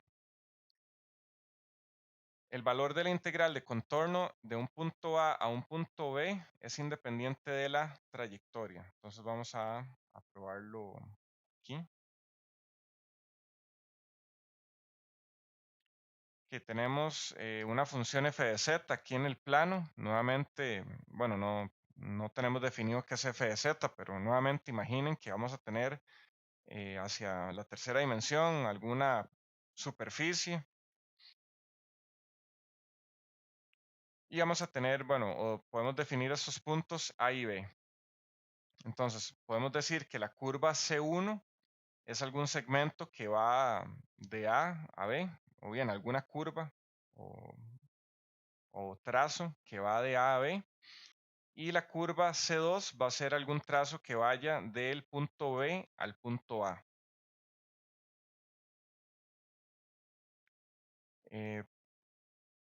El valor de la integral de contorno de un punto A un punto B es independiente de la trayectoria. Entonces vamos a probarlo aquí. Que tenemos una función f de z aquí en el plano. Nuevamente, bueno, no tenemos definido qué es f de z, pero nuevamente imaginen que vamos a tener hacia la tercera dimensión, alguna superficie. Y vamos a tener, bueno, o podemos definir estos puntos A y B. Entonces, podemos decir que la curva C1 es algún segmento que va de A a B, o bien alguna curva o trazo que va de A a B. Y la curva C2 va a ser algún trazo que vaya del punto B al punto A.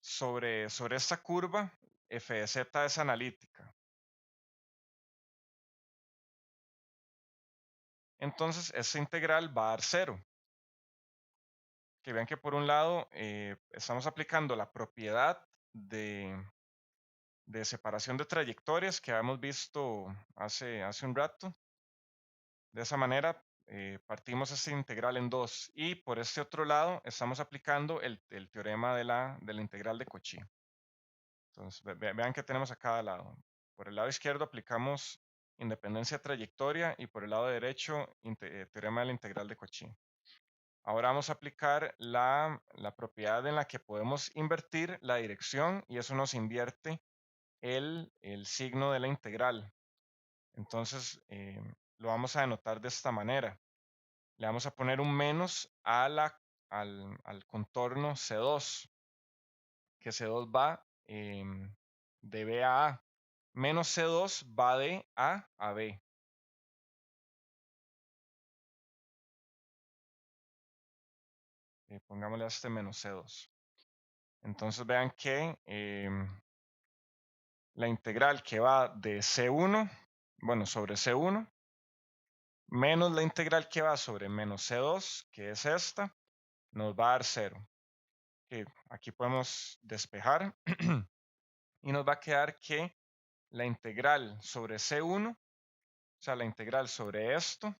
Sobre esta curva, f de z es analítica. Entonces, esta integral va a dar 0. Que vean que por un lado estamos aplicando la propiedad de separación de trayectorias que habíamos visto hace un rato. De esa manera partimos esta integral en 2 y por este otro lado estamos aplicando el teorema de la integral de Cauchy. Entonces vean que tenemos a cada lado. Por el lado izquierdo aplicamos independencia trayectoria y por el lado derecho teorema de la integral de Cauchy. Ahora vamos a aplicar la propiedad en la que podemos invertir la dirección y eso nos invierte el signo de la integral. Entonces lo vamos a denotar de esta manera. Le vamos a poner un menos al contorno C2, que C2 va de B a A. Menos C2 va de A a B. Pongámosle a este menos C2. Entonces vean que la integral que va de C1, bueno, sobre C1, menos la integral que va sobre menos C2, que es esta, nos va a dar 0. Aquí podemos despejar y nos va a quedar que la integral sobre C1, o sea, la integral sobre esto,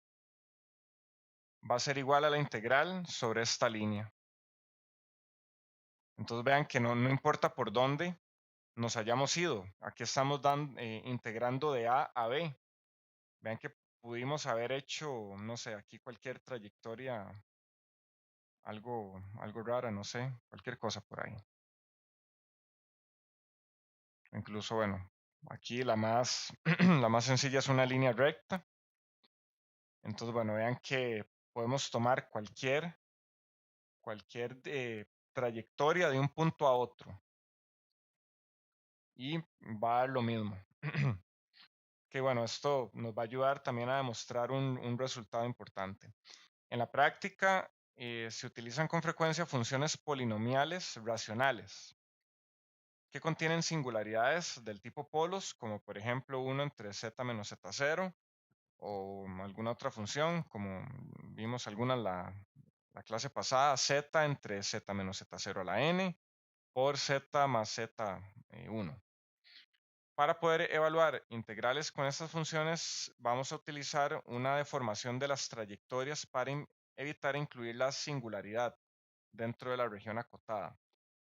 va a ser igual a la integral sobre esta línea. Entonces vean que no importa por dónde nos hayamos ido. Aquí estamos integrando de A a B. Vean que pudimos haber hecho, no sé, aquí cualquier trayectoria, algo rara, no sé, cualquier cosa por ahí. Incluso, bueno, aquí la más, la más sencilla es una línea recta. Entonces, bueno, vean que podemos tomar cualquier trayectoria de un punto a otro y va a dar lo mismo. Que bueno, esto nos va a ayudar también a demostrar un resultado importante. En la práctica se utilizan con frecuencia funciones polinomiales racionales que contienen singularidades del tipo polos, como por ejemplo 1 entre z menos z0 o alguna otra función, como vimos alguna la clase pasada, z entre z menos z0 a la n por z más z1. Para poder evaluar integrales con estas funciones, vamos a utilizar una deformación de las trayectorias para evitar incluir la singularidad dentro de la región acotada.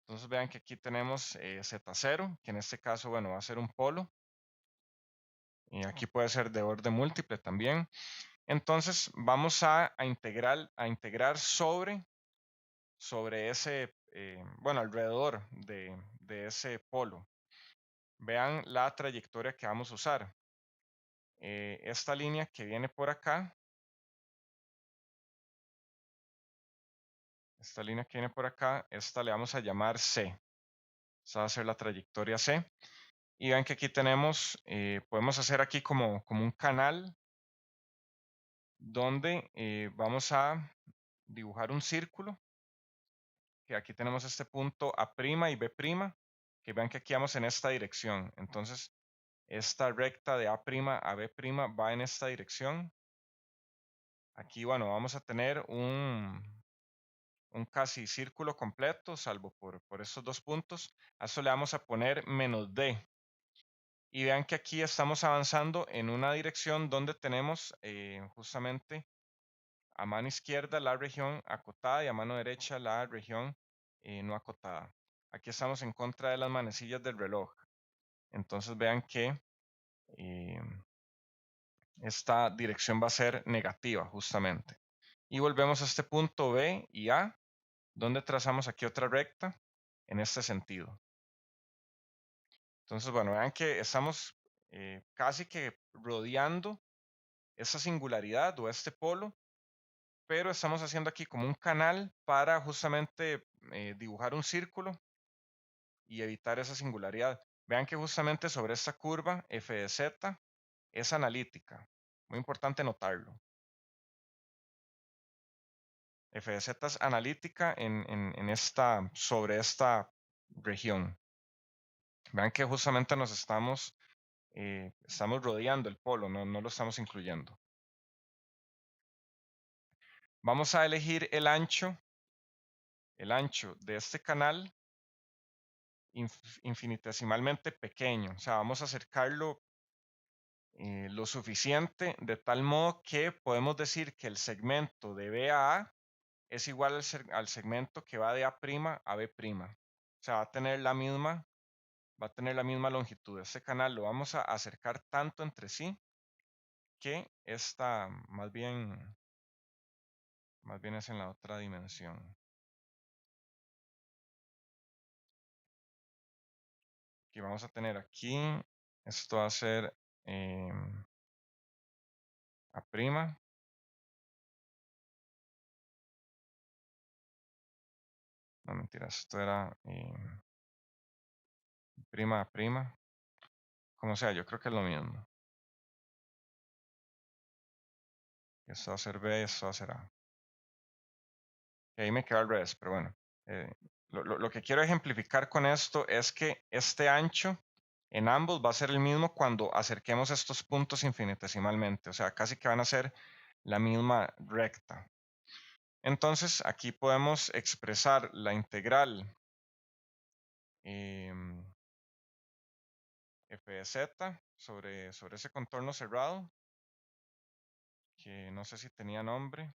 Entonces vean que aquí tenemos z0, que en este caso, bueno, va a ser un polo. Y aquí puede ser de orden múltiple también. Entonces vamos a integrar sobre ese, bueno, alrededor de ese polo. Vean la trayectoria que vamos a usar. Esta línea que viene por acá, esta le vamos a llamar C. Esa va a ser la trayectoria C. Y vean que aquí tenemos, podemos hacer aquí como un canal donde vamos a dibujar un círculo. Que aquí tenemos este punto A' y B', que vean que aquí vamos en esta dirección. Entonces, esta recta de A' a B' va en esta dirección. Aquí, bueno, vamos a tener un casi círculo completo, salvo por estos dos puntos. A eso le vamos a poner menos D. Y vean que aquí estamos avanzando en una dirección donde tenemos justamente a mano izquierda la región acotada y a mano derecha la región no acotada. Aquí estamos en contra de las manecillas del reloj. Entonces vean que esta dirección va a ser negativa justamente. Y volvemos a este punto B y A, donde trazamos aquí otra recta en este sentido. Entonces, bueno, vean que estamos casi que rodeando esa singularidad o este polo, pero estamos haciendo aquí como un canal para justamente dibujar un círculo y evitar esa singularidad. Vean que justamente sobre esta curva f de z es analítica. Muy importante notarlo. F de z es analítica sobre esta región. Vean que justamente nos estamos rodeando el polo, no lo estamos incluyendo. Vamos a elegir el ancho de este canal infinitesimalmente pequeño. O sea, vamos a acercarlo lo suficiente de tal modo que podemos decir que el segmento de B a A es igual al segmento que va de A' a B'. O sea, va a tener la misma longitud. Este canal lo vamos a acercar tanto entre sí que esta más bien es en la otra dimensión. Y vamos a tener aquí, esto va a ser A'. No, mentira, esto era prima A'. Como sea, yo creo que es lo mismo. Esto va a ser B, esto va a ser A. Y ahí me queda al revés, pero bueno. Lo que quiero ejemplificar con esto es que este ancho en ambos va a ser el mismo cuando acerquemos estos puntos infinitesimalmente. O sea, casi que van a ser la misma recta. Entonces, aquí podemos expresar la integral f de z sobre ese contorno cerrado, que no sé si tenía nombre.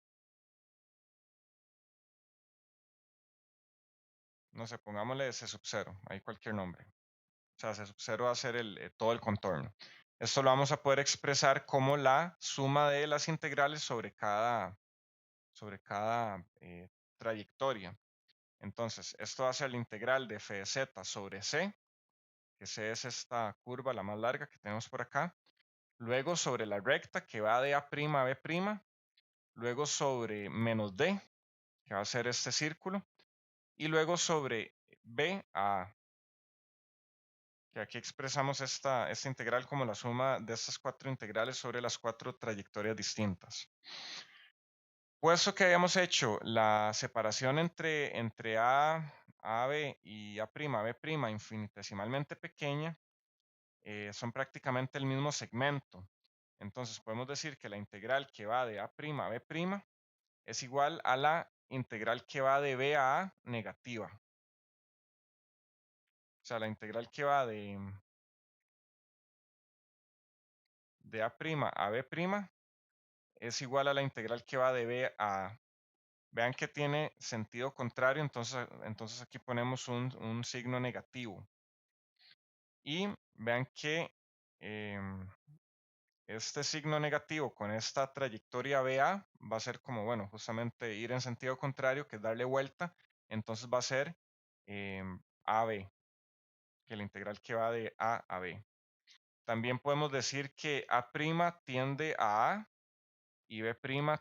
No sé, pongámosle C sub 0, ahí cualquier nombre. O sea, C sub 0 va a ser todo el contorno. Esto lo vamos a poder expresar como la suma de las integrales sobre cada trayectoria. Entonces, esto va a ser la integral de f de z sobre c, que c es esta curva, la más larga que tenemos por acá. Luego sobre la recta que va de A' a B'. Luego sobre menos d, que va a ser este círculo. Y luego sobre b a A. Que aquí expresamos esta integral como la suma de estas cuatro integrales sobre las cuatro trayectorias distintas. Puesto que habíamos hecho la separación entre A, AB y A', B', infinitesimalmente pequeña, son prácticamente el mismo segmento. Entonces podemos decir que la integral que va de A' a B' es igual a la integral que va de B a A negativa. O sea, la integral que va de A' a B' es igual a la integral que va de B a A. Vean que tiene sentido contrario, entonces aquí ponemos un signo negativo. Y vean que este signo negativo con esta trayectoria BA va a ser como, bueno, justamente ir en sentido contrario, que es darle vuelta. Entonces va a ser AB, que la integral que va de A a B. También podemos decir que A' tiende a A y B'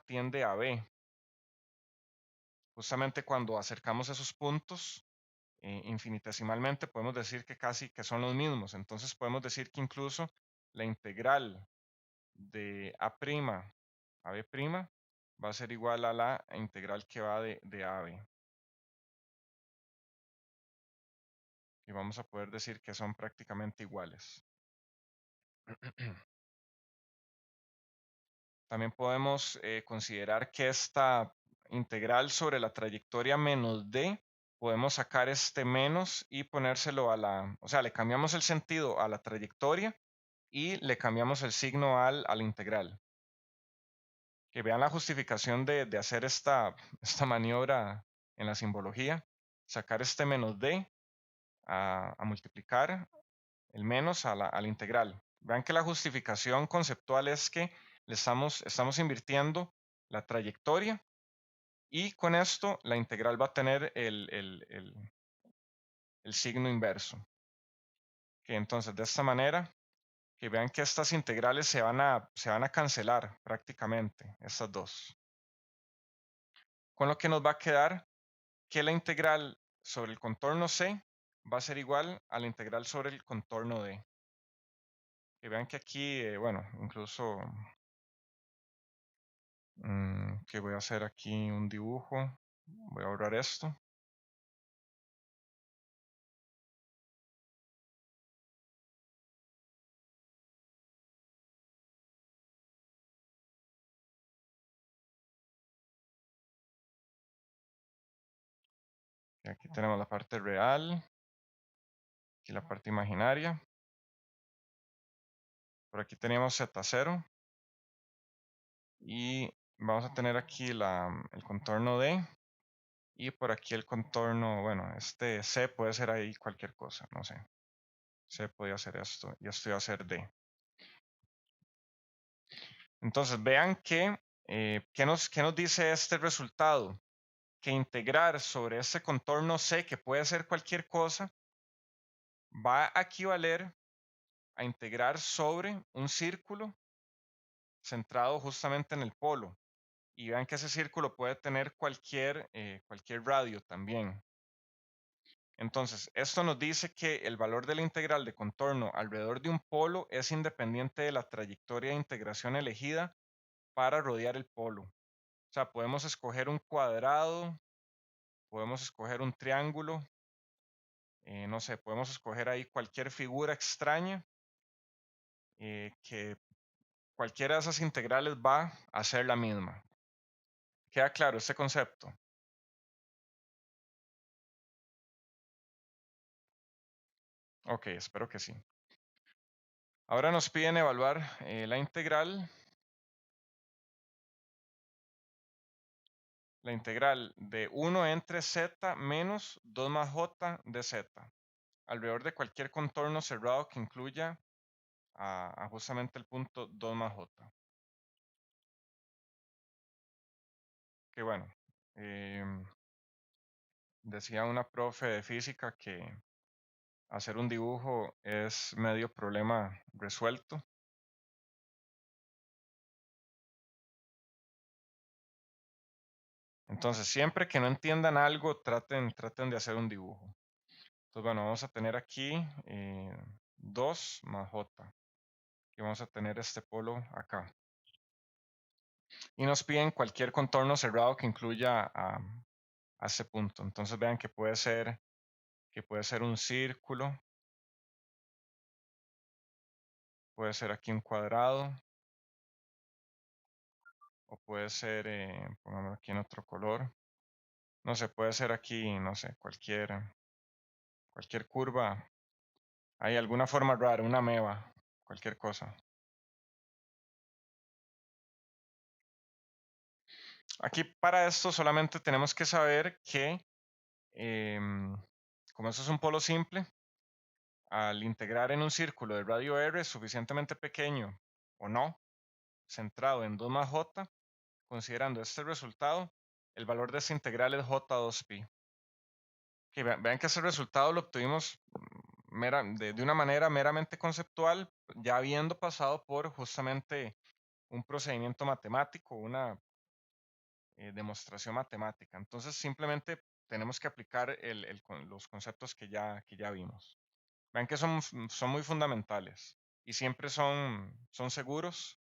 tiende a B. Justamente cuando acercamos esos puntos infinitesimalmente, podemos decir que casi que son los mismos. Entonces podemos decir que incluso la integral de A' a B' va a ser igual a la integral que va de A a B. Y vamos a poder decir que son prácticamente iguales. También podemos considerar que esta integral sobre la trayectoria menos d, podemos sacar este menos y ponérselo o sea, le cambiamos el sentido a la trayectoria y le cambiamos el signo a la integral. Que vean la justificación de hacer esta maniobra en la simbología, sacar este menos d a multiplicar el menos a la integral. Vean que la justificación conceptual es que estamos invirtiendo la trayectoria y con esto la integral va a tener el signo inverso. Que entonces de esta manera, que vean que estas integrales se van a cancelar prácticamente, estas dos. Con lo que nos va a quedar que la integral sobre el contorno C va a ser igual a la integral sobre el contorno D. Que vean que aquí, bueno, incluso que voy a hacer aquí un dibujo. Voy a borrar esto. Y aquí tenemos la parte real. Aquí la parte imaginaria. Por aquí teníamos Z0. Y vamos a tener aquí el contorno D. Y por aquí el contorno, bueno, este C puede ser ahí cualquier cosa, no sé. C podría ser esto y esto iba a ser D. Entonces vean que, ¿qué nos dice este resultado? Que integrar sobre este contorno C, que puede ser cualquier cosa, va a equivaler a integrar sobre un círculo centrado justamente en el polo. Y vean que ese círculo puede tener cualquier radio también. Entonces, esto nos dice que el valor de la integral de contorno alrededor de un polo es independiente de la trayectoria de integración elegida para rodear el polo. O sea, podemos escoger un cuadrado, podemos escoger un triángulo, no sé, podemos escoger ahí cualquier figura extraña que cualquiera de esas integrales va a ser la misma. ¿Queda claro este concepto? Ok, espero que sí. Ahora nos piden evaluar la integral de 1 entre z menos 2 más j de z, alrededor de cualquier contorno cerrado que incluya a justamente el punto 2 más j. Que bueno, decía una profe de física que hacer un dibujo es medio problema resuelto. Entonces, siempre que no entiendan algo, traten de hacer un dibujo. Entonces, bueno, vamos a tener aquí 2 más j. Y vamos a tener este polo acá. Y nos piden cualquier contorno cerrado que incluya a este punto. Entonces, vean que puede ser un círculo. Puede ser aquí un cuadrado. O puede ser, pongámoslo aquí en otro color. No sé, puede ser aquí, no sé, cualquier curva. Hay alguna forma rara, una ameba, cualquier cosa. Aquí para esto solamente tenemos que saber que, como eso es un polo simple, al integrar en un círculo de radio R suficientemente pequeño o no, centrado en 2 más j, considerando este resultado, el valor de esta integral es j2pi. Okay, vean que ese resultado lo obtuvimos de una manera meramente conceptual, ya habiendo pasado por justamente un procedimiento matemático, una demostración matemática. Entonces simplemente tenemos que aplicar los conceptos que ya vimos. Vean que son muy fundamentales y siempre son seguros.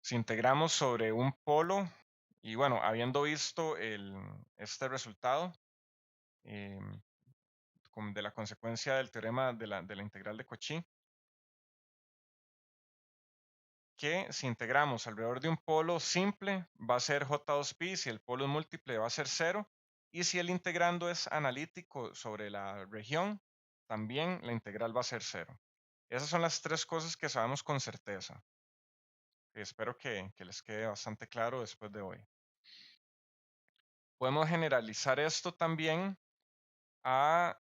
Si integramos sobre un polo, y bueno, habiendo visto este resultado de la consecuencia del teorema de la integral de Cauchy, que si integramos alrededor de un polo simple va a ser J2pi, si el polo es múltiple va a ser 0, y si el integrando es analítico sobre la región, también la integral va a ser 0. Esas son las tres cosas que sabemos con certeza. Espero que les quede bastante claro después de hoy. Podemos generalizar esto también a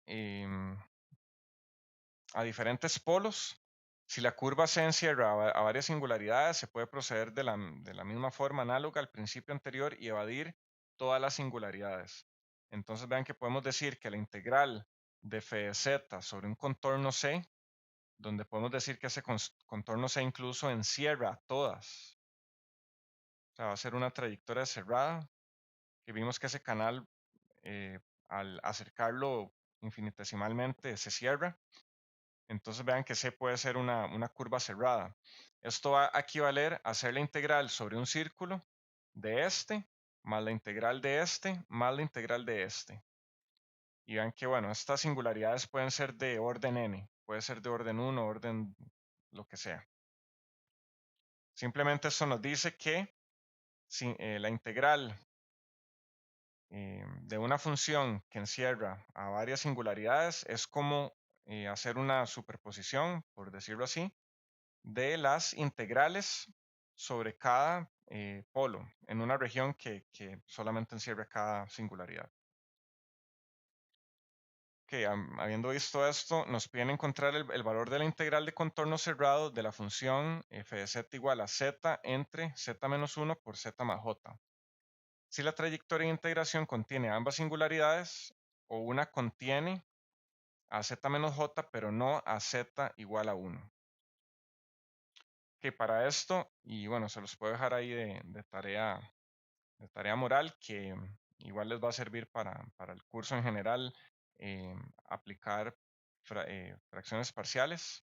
diferentes polos. Si la curva C encierra a varias singularidades, se puede proceder de la misma forma análoga al principio anterior y evadir todas las singularidades. Entonces vean que podemos decir que la integral de f de z sobre un contorno C, donde podemos decir que ese contorno C incluso encierra todas. O sea, va a ser una trayectoria cerrada, que vimos que ese canal, al acercarlo infinitesimalmente, se cierra. Entonces vean que C puede ser una curva cerrada. Esto va a equivaler a hacer la integral sobre un círculo de este, más la integral de este, más la integral de este. Y vean que, bueno, estas singularidades pueden ser de orden n, puede ser de orden 1, orden lo que sea. Simplemente esto nos dice que si, la integral de una función que encierra a varias singularidades es como hacer una superposición, por decirlo así, de las integrales sobre cada polo en una región que solamente encierra cada singularidad. Ok, habiendo visto esto, nos piden encontrar el valor de la integral de contorno cerrado de la función f de z igual a z entre z menos 1 por z más j. Si la trayectoria de integración contiene ambas singularidades o una contiene a z menos j, pero no a z igual a 1. Que para esto, y bueno, se los puedo dejar ahí de tarea moral, que igual les va a servir para el curso en general, aplicar fracciones parciales.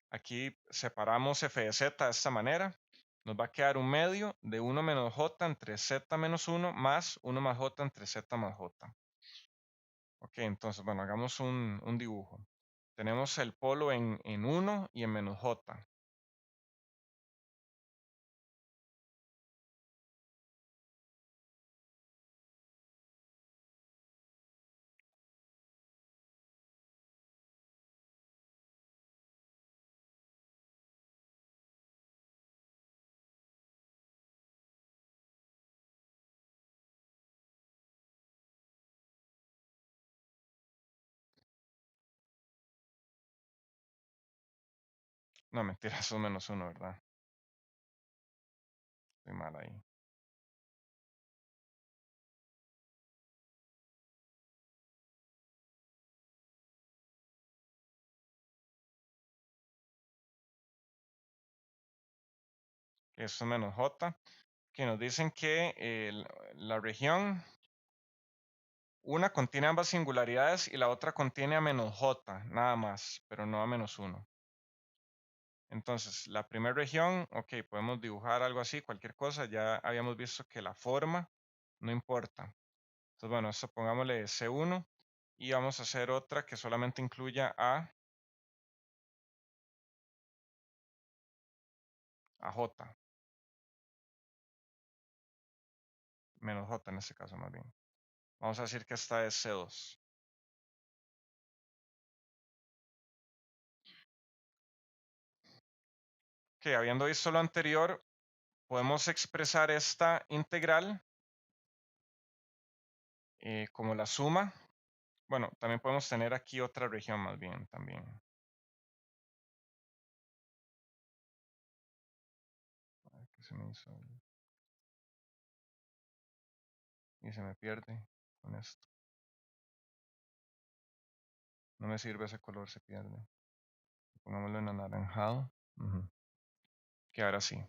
Aquí separamos f de z de esta manera. Nos va a quedar un medio de 1 menos j entre z menos 1 más 1 más j entre z más j. Ok, entonces, bueno, hagamos un dibujo. Tenemos el polo en 1 y en menos j. No, mentira, eso es menos 1, ¿verdad? Estoy mal ahí. Esto es menos j. Que nos dicen que la región, una contiene ambas singularidades y la otra contiene a menos j, nada más, pero no a menos 1. Entonces, la primera región, ok, podemos dibujar algo así, cualquier cosa. Ya habíamos visto que la forma no importa. Entonces, bueno, esto pongámosle C1 y vamos a hacer otra que solamente incluya a j. Menos j en este caso más bien. Vamos a decir que esta es C2. Ok, habiendo visto lo anterior, podemos expresar esta integral como la suma. Bueno, también podemos tener aquí otra región más bien también. A ver qué se me hizo. Y se me pierde con esto. No me sirve ese color, se pierde. Pongámoslo en anaranjado. Que ahora sí.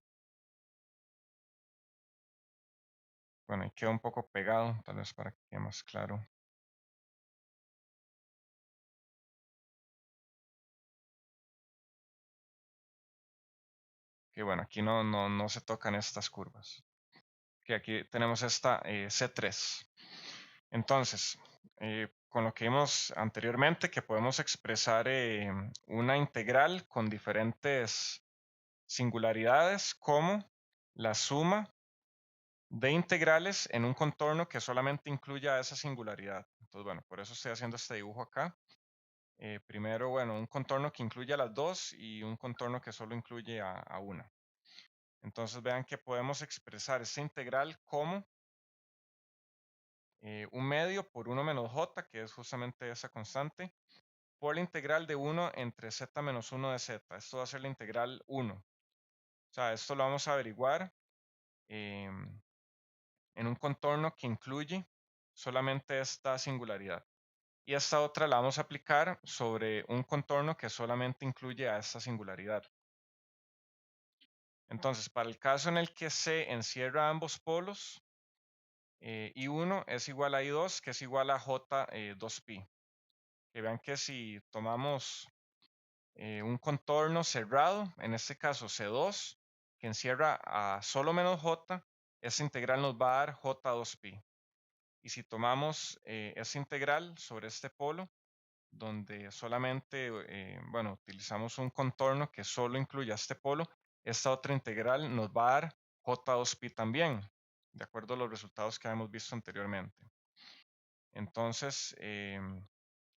Bueno, y queda un poco pegado, tal vez para que quede más claro. Que bueno, aquí no se tocan estas curvas. Que aquí tenemos esta C3. Entonces, con lo que vimos anteriormente, que podemos expresar una integral con diferentes singularidades como la suma de integrales en un contorno que solamente incluya esa singularidad. Entonces, bueno, por eso estoy haciendo este dibujo acá. Primero, bueno, un contorno que incluya las dos y un contorno que solo incluye a una. Entonces, vean que podemos expresar esta integral como un medio por 1 menos j, que es justamente esa constante, por la integral de 1 entre z menos 1 de z. Esto va a ser la integral 1. O sea, esto lo vamos a averiguar en un contorno que incluye solamente esta singularidad. Y esta otra la vamos a aplicar sobre un contorno que solamente incluye a esta singularidad. Entonces, para el caso en el que C encierra ambos polos, I1 es igual a I2, que es igual a J2pi. Que vean que si tomamos un contorno cerrado, en este caso C2, que encierra a solo menos J, esa integral nos va a dar J2pi. Y si tomamos esa integral sobre este polo, donde solamente, bueno, utilizamos un contorno que solo incluye a este polo, esta otra integral nos va a dar J2pi también, de acuerdo a los resultados que hemos visto anteriormente. Entonces,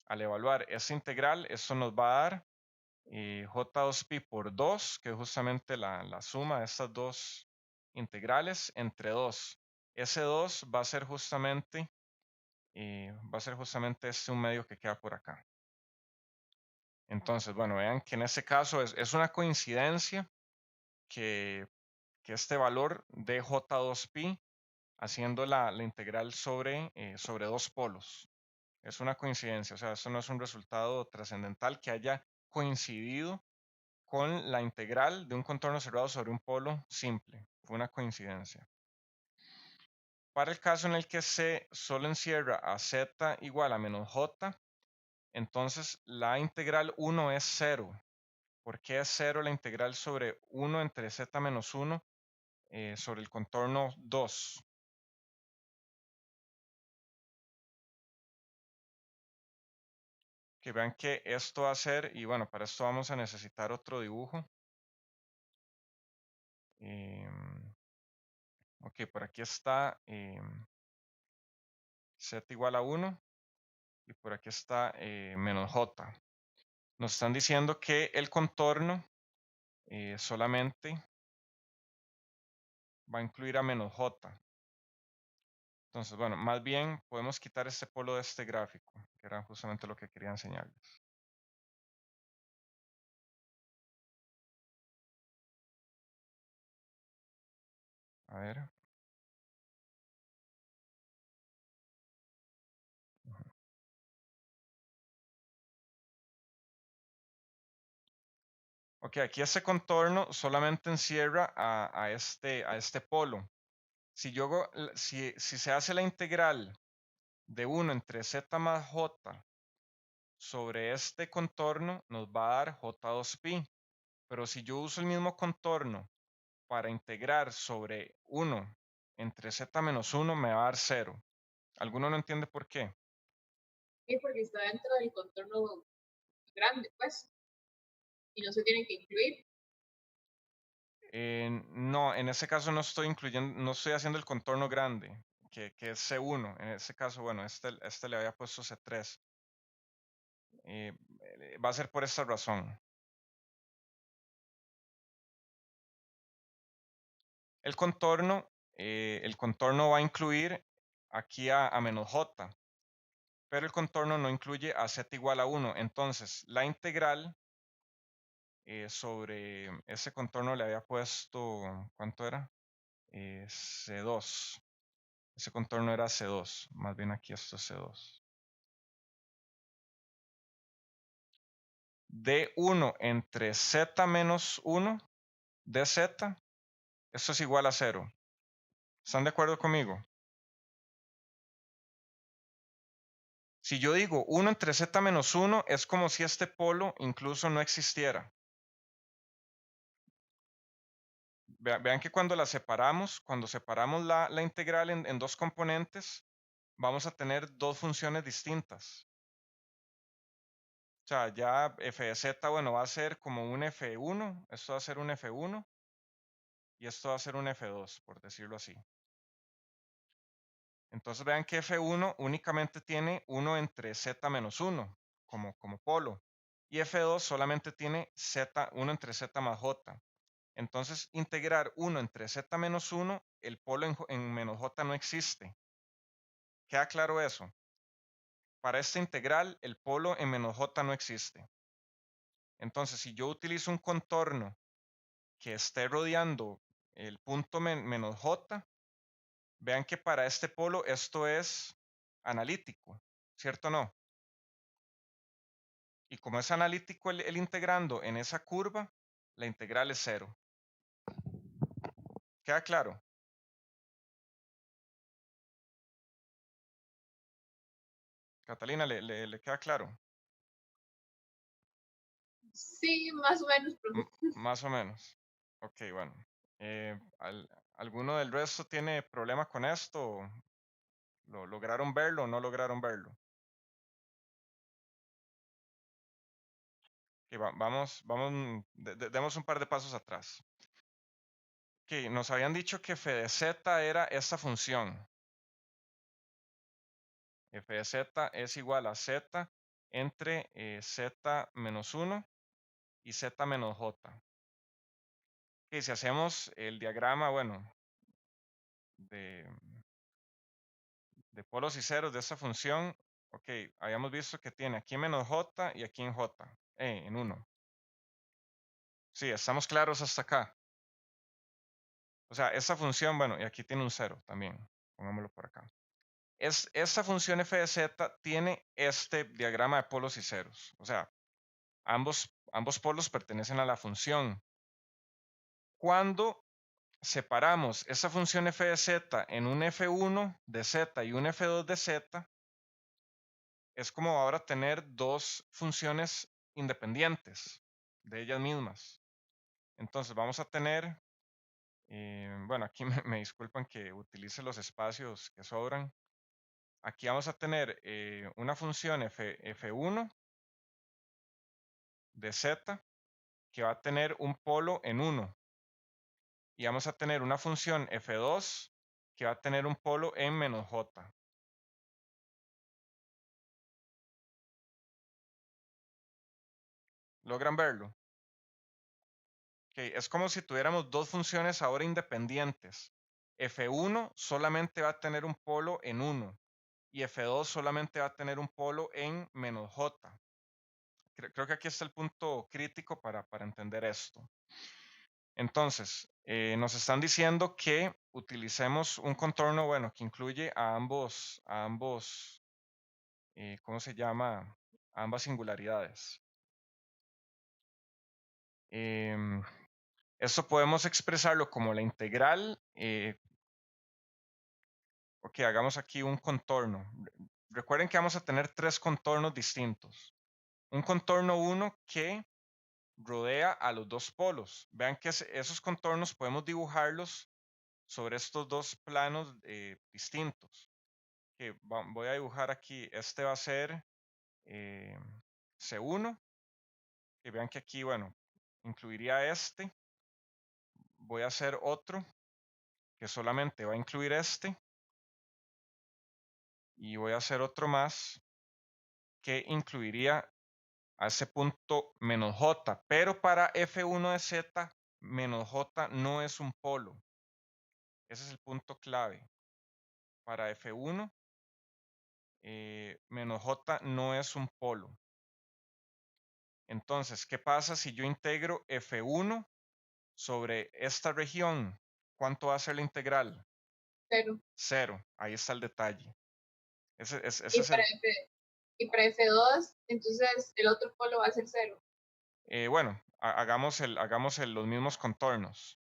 al evaluar esa integral, esto nos va a dar J2pi por 2, que es justamente la suma de estas dos integrales entre 2. Ese 2 va a ser justamente este un medio que queda por acá. Entonces, bueno, vean que en este caso es una coincidencia que este valor de J2pi haciendo la integral sobre dos polos. Es una coincidencia, o sea, esto no es un resultado trascendental que haya coincidido con la integral de un contorno cerrado sobre un polo simple. Fue una coincidencia. Para el caso en el que C solo encierra a Z igual a menos J, entonces la integral 1 es 0. ¿Por qué es 0 la integral sobre 1 entre Z menos 1 sobre el contorno 2? Que vean que esto va a ser, y bueno, para esto vamos a necesitar otro dibujo. Ok, por aquí está Z igual a 1 y por aquí está menos J. Nos están diciendo que el contorno solamente va a incluir a menos J. Entonces, bueno, más bien podemos quitar este polo de este gráfico, que era justamente lo que quería enseñarles. A ver. Ok, aquí este contorno solamente encierra a este polo. Si, si se hace la integral de 1 entre z más j sobre este contorno, nos va a dar j2pi. Pero si yo uso el mismo contorno para integrar sobre 1 entre z menos 1, me va a dar 0. ¿Alguno no entiende por qué? Sí, porque está dentro del contorno grande, pues, y no se tienen que incluir. No, en ese caso no estoy incluyendo, no estoy haciendo el contorno grande, que es C1. En ese caso, bueno, este le había puesto C3. Va a ser por esta razón. El contorno va a incluir aquí a menos j, pero el contorno no incluye a z igual a 1. Entonces, la integral sobre ese contorno le había puesto, ¿cuánto era? C2. Ese contorno era C2. Más bien aquí esto es C2. D1 entre z menos 1 de z, esto es igual a 0. ¿Están de acuerdo conmigo? Si yo digo 1 entre z menos 1, es como si este polo incluso no existiera. Vean que cuando la separamos, cuando separamos la integral en dos componentes, vamos a tener dos funciones distintas. O sea, ya f de z, bueno, va a ser como un f1, esto va a ser un f1 y esto va a ser un f2, por decirlo así. Entonces vean que f1 únicamente tiene 1 entre z menos 1 como polo. Y f2 solamente tiene 1 entre z más j. Entonces, integrar 1 entre z menos 1, el polo en menos j no existe. ¿Queda claro eso? para esta integral, el polo en menos j no existe. Entonces, si yo utilizo un contorno que esté rodeando el punto menos j, vean que para este polo esto es analítico, ¿cierto o no? Y como es analítico el integrando en esa curva, la integral es 0. ¿Queda claro? Catalina, ¿le queda claro? Sí, más o menos, profe. Más o menos. Ok, bueno. ¿Alguno del resto tiene problema con esto? ¿Lo lograron verlo o no lograron verlo? Ok, demos un par de pasos atrás. Ok, nos habían dicho que f de z era esta función. F de z es igual a z entre z menos 1 y z menos j. Ok, si hacemos el diagrama, bueno, de polos y ceros de esta función, ok, habíamos visto que tiene aquí menos j y aquí en j, en 1. Sí, estamos claros hasta acá. O sea, esta función, bueno, y aquí tiene un 0 también, pongámoslo por acá. Esta función f de z tiene este diagrama de polos y ceros. O sea, ambos polos pertenecen a la función. Cuando separamos esta función f de z en un f1 de z y un f2 de z, es como ahora tener dos funciones independientes de ellas mismas. Entonces vamos a tener, bueno, aquí me disculpan que utilice los espacios que sobran. Aquí vamos a tener una función f1 de z que va a tener un polo en 1. Y vamos a tener una función f2 que va a tener un polo en menos j. ¿Logran verlo? Okay, es como si tuviéramos dos funciones ahora independientes. F1 solamente va a tener un polo en 1 y F2 solamente va a tener un polo en menos j. Creo que aquí está el punto crítico para entender esto. Entonces, nos están diciendo que utilicemos un contorno, bueno, que incluye a ambos, ¿cómo se llama? A ambas singularidades. Esto podemos expresarlo como la integral. Ok, hagamos aquí un contorno. Recuerden que vamos a tener tres contornos distintos. Un contorno 1 que rodea a los dos polos. Vean que esos contornos podemos dibujarlos sobre estos dos planos distintos. Okay, voy a dibujar aquí, este va a ser C1. Que vean que aquí, bueno, incluiría este. Voy a hacer otro que solamente va a incluir este. Y voy a hacer otro más que incluiría a ese punto menos j, pero para f1 de z, menos j no es un polo. Ese es el punto clave. Para f1, menos j no es un polo. Entonces, ¿qué pasa si yo integro f1 sobre esta región? ¿Cuánto va a ser la integral? 0. 0. Ahí está el detalle. Ese Y es para, para F2, entonces el otro polo va a ser 0. Bueno, hagamos los mismos contornos.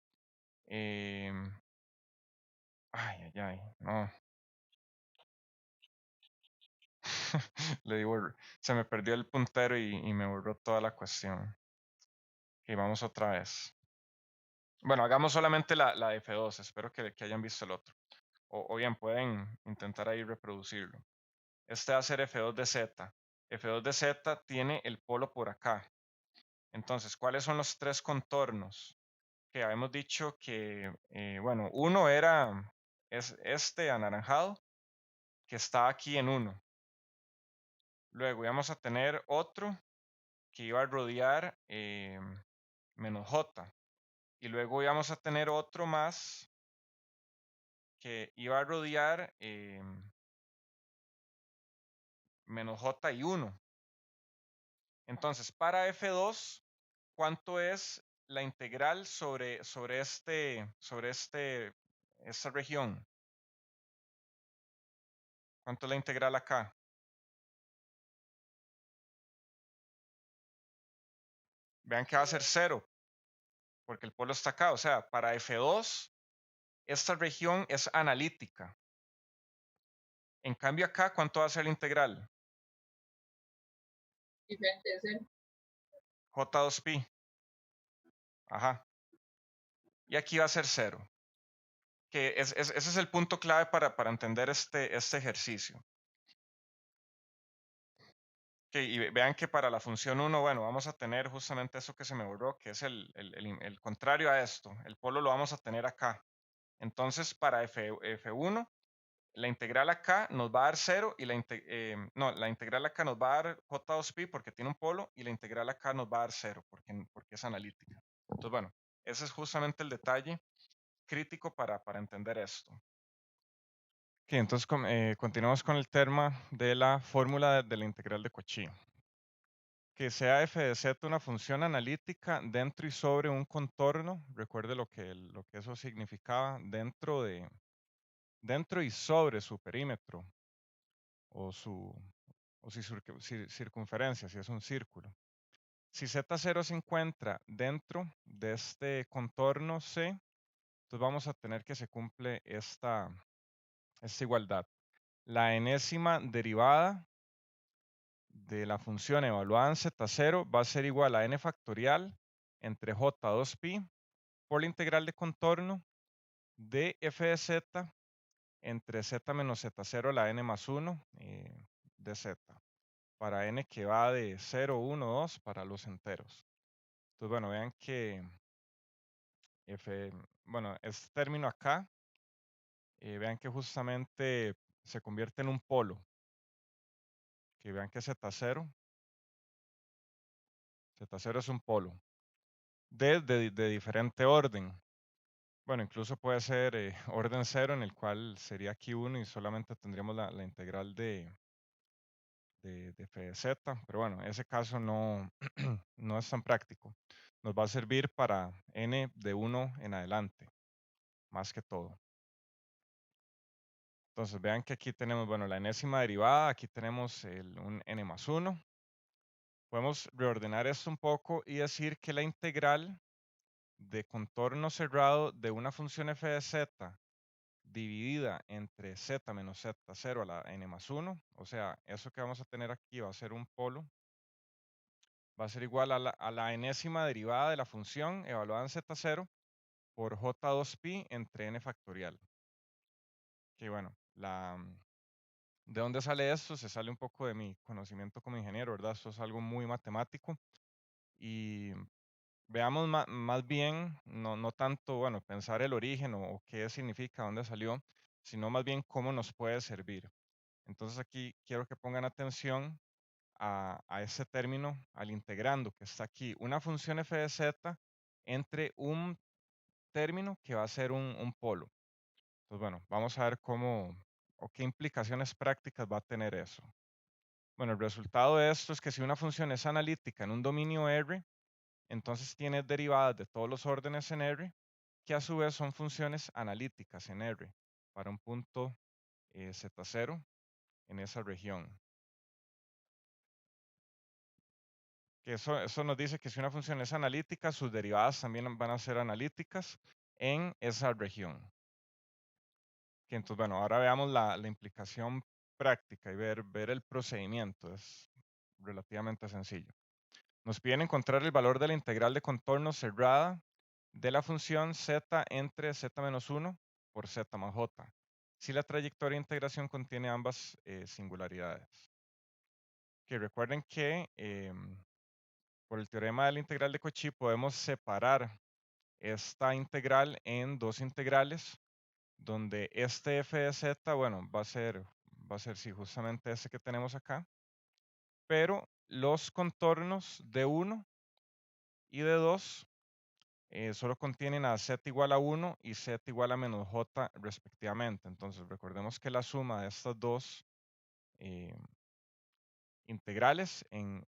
Ay, no. Le digo, se me perdió el puntero y me borró toda la cuestión. Ok, vamos otra vez. Bueno, hagamos solamente la de F2. Espero que hayan visto el otro. O bien, pueden intentar ahí reproducirlo. Este va a ser F2 de Z. F2 de Z tiene el polo por acá. Entonces, ¿cuáles son los tres contornos? Que habíamos dicho que, bueno, uno es este anaranjado, que está aquí en 1. Luego íbamos a tener otro que iba a rodear menos j. Y luego íbamos a tener otro más que iba a rodear menos j y 1. Entonces, para f2, ¿cuánto es la integral sobre esta región? ¿Cuánto es la integral acá? Vean que va a ser 0, porque el polo está acá. O sea, para f2, esta región es analítica. En cambio acá, ¿cuánto va a ser la integral? Diferente de 0. J2pi. Ajá. Y aquí va a ser 0. Que ese es el punto clave para entender este ejercicio. Y vean que para la función 1, bueno, vamos a tener justamente eso que se me borró, que es el contrario a esto. El polo lo vamos a tener acá. Entonces, para F1, la integral acá nos va a dar 0 y la integral acá nos va a dar J2pi porque tiene un polo y la integral acá nos va a dar 0 porque es analítica. Entonces, bueno, ese es justamente el detalle crítico para entender esto. Ok, entonces continuamos con el tema de la fórmula de la integral de Cauchy. Que sea f de z una función analítica dentro y sobre un contorno. Recuerde lo que eso significaba dentro y sobre su perímetro o su circunferencia, si es un círculo. Si z0 se encuentra dentro de este contorno C, entonces vamos a tener que se cumple esta igualdad. La enésima derivada de la función evaluada en z0 va a ser igual a n factorial entre j2pi por la integral de contorno de f de z entre z menos z0 a la n más 1 de z, para n que va de 0, 1, 2 para los enteros. Entonces, bueno, vean que este término acá, vean que justamente se convierte en un polo. Que vean que z0 es un polo de diferente orden. Bueno, incluso puede ser orden 0, en el cual sería aquí 1 y solamente tendríamos la integral de f de z, pero bueno, ese caso no, no es tan práctico. Nos va a servir para n de 1 en adelante, más que todo. Entonces vean que aquí tenemos, bueno, la enésima derivada, aquí tenemos un n más 1. Podemos reordenar esto un poco y decir que la integral de contorno cerrado de una función f de z dividida entre z menos z0 a la n más 1, o sea, eso que vamos a tener aquí va a ser un polo, va a ser igual a la enésima derivada de la función evaluada en z0 por j2pi entre n factorial. Que bueno, ¿de dónde sale esto? Se sale un poco de mi conocimiento como ingeniero, ¿verdad? Esto es algo muy matemático y veamos más bien, no tanto, bueno, pensar el origen o qué significa, dónde salió, sino más bien cómo nos puede servir. Entonces aquí quiero que pongan atención a ese término, al integrando, que está aquí, una función f de z entre un término que va a ser un polo. Entonces, bueno, vamos a ver cómo o qué implicaciones prácticas va a tener eso. Bueno, el resultado de esto es que si una función es analítica en un dominio R, entonces tiene derivadas de todos los órdenes en R, que a su vez son funciones analíticas en R, para un punto z0 en esa región. Que eso nos dice que si una función es analítica, sus derivadas también van a ser analíticas en esa región. Que entonces, bueno, ahora veamos la implicación práctica y ver el procedimiento. Es relativamente sencillo. Nos piden encontrar el valor de la integral de contorno cerrada de la función z entre z menos 1 por z más j, si la trayectoria de integración contiene ambas singularidades. Que recuerden que por el teorema de la integral de Cauchy podemos separar esta integral en dos integrales, donde este f de z, bueno, va a ser sí, justamente ese que tenemos acá, pero los contornos de 1 y de 2 solo contienen a z igual a 1 y z igual a menos j respectivamente. Entonces recordemos que la suma de estas dos integrales en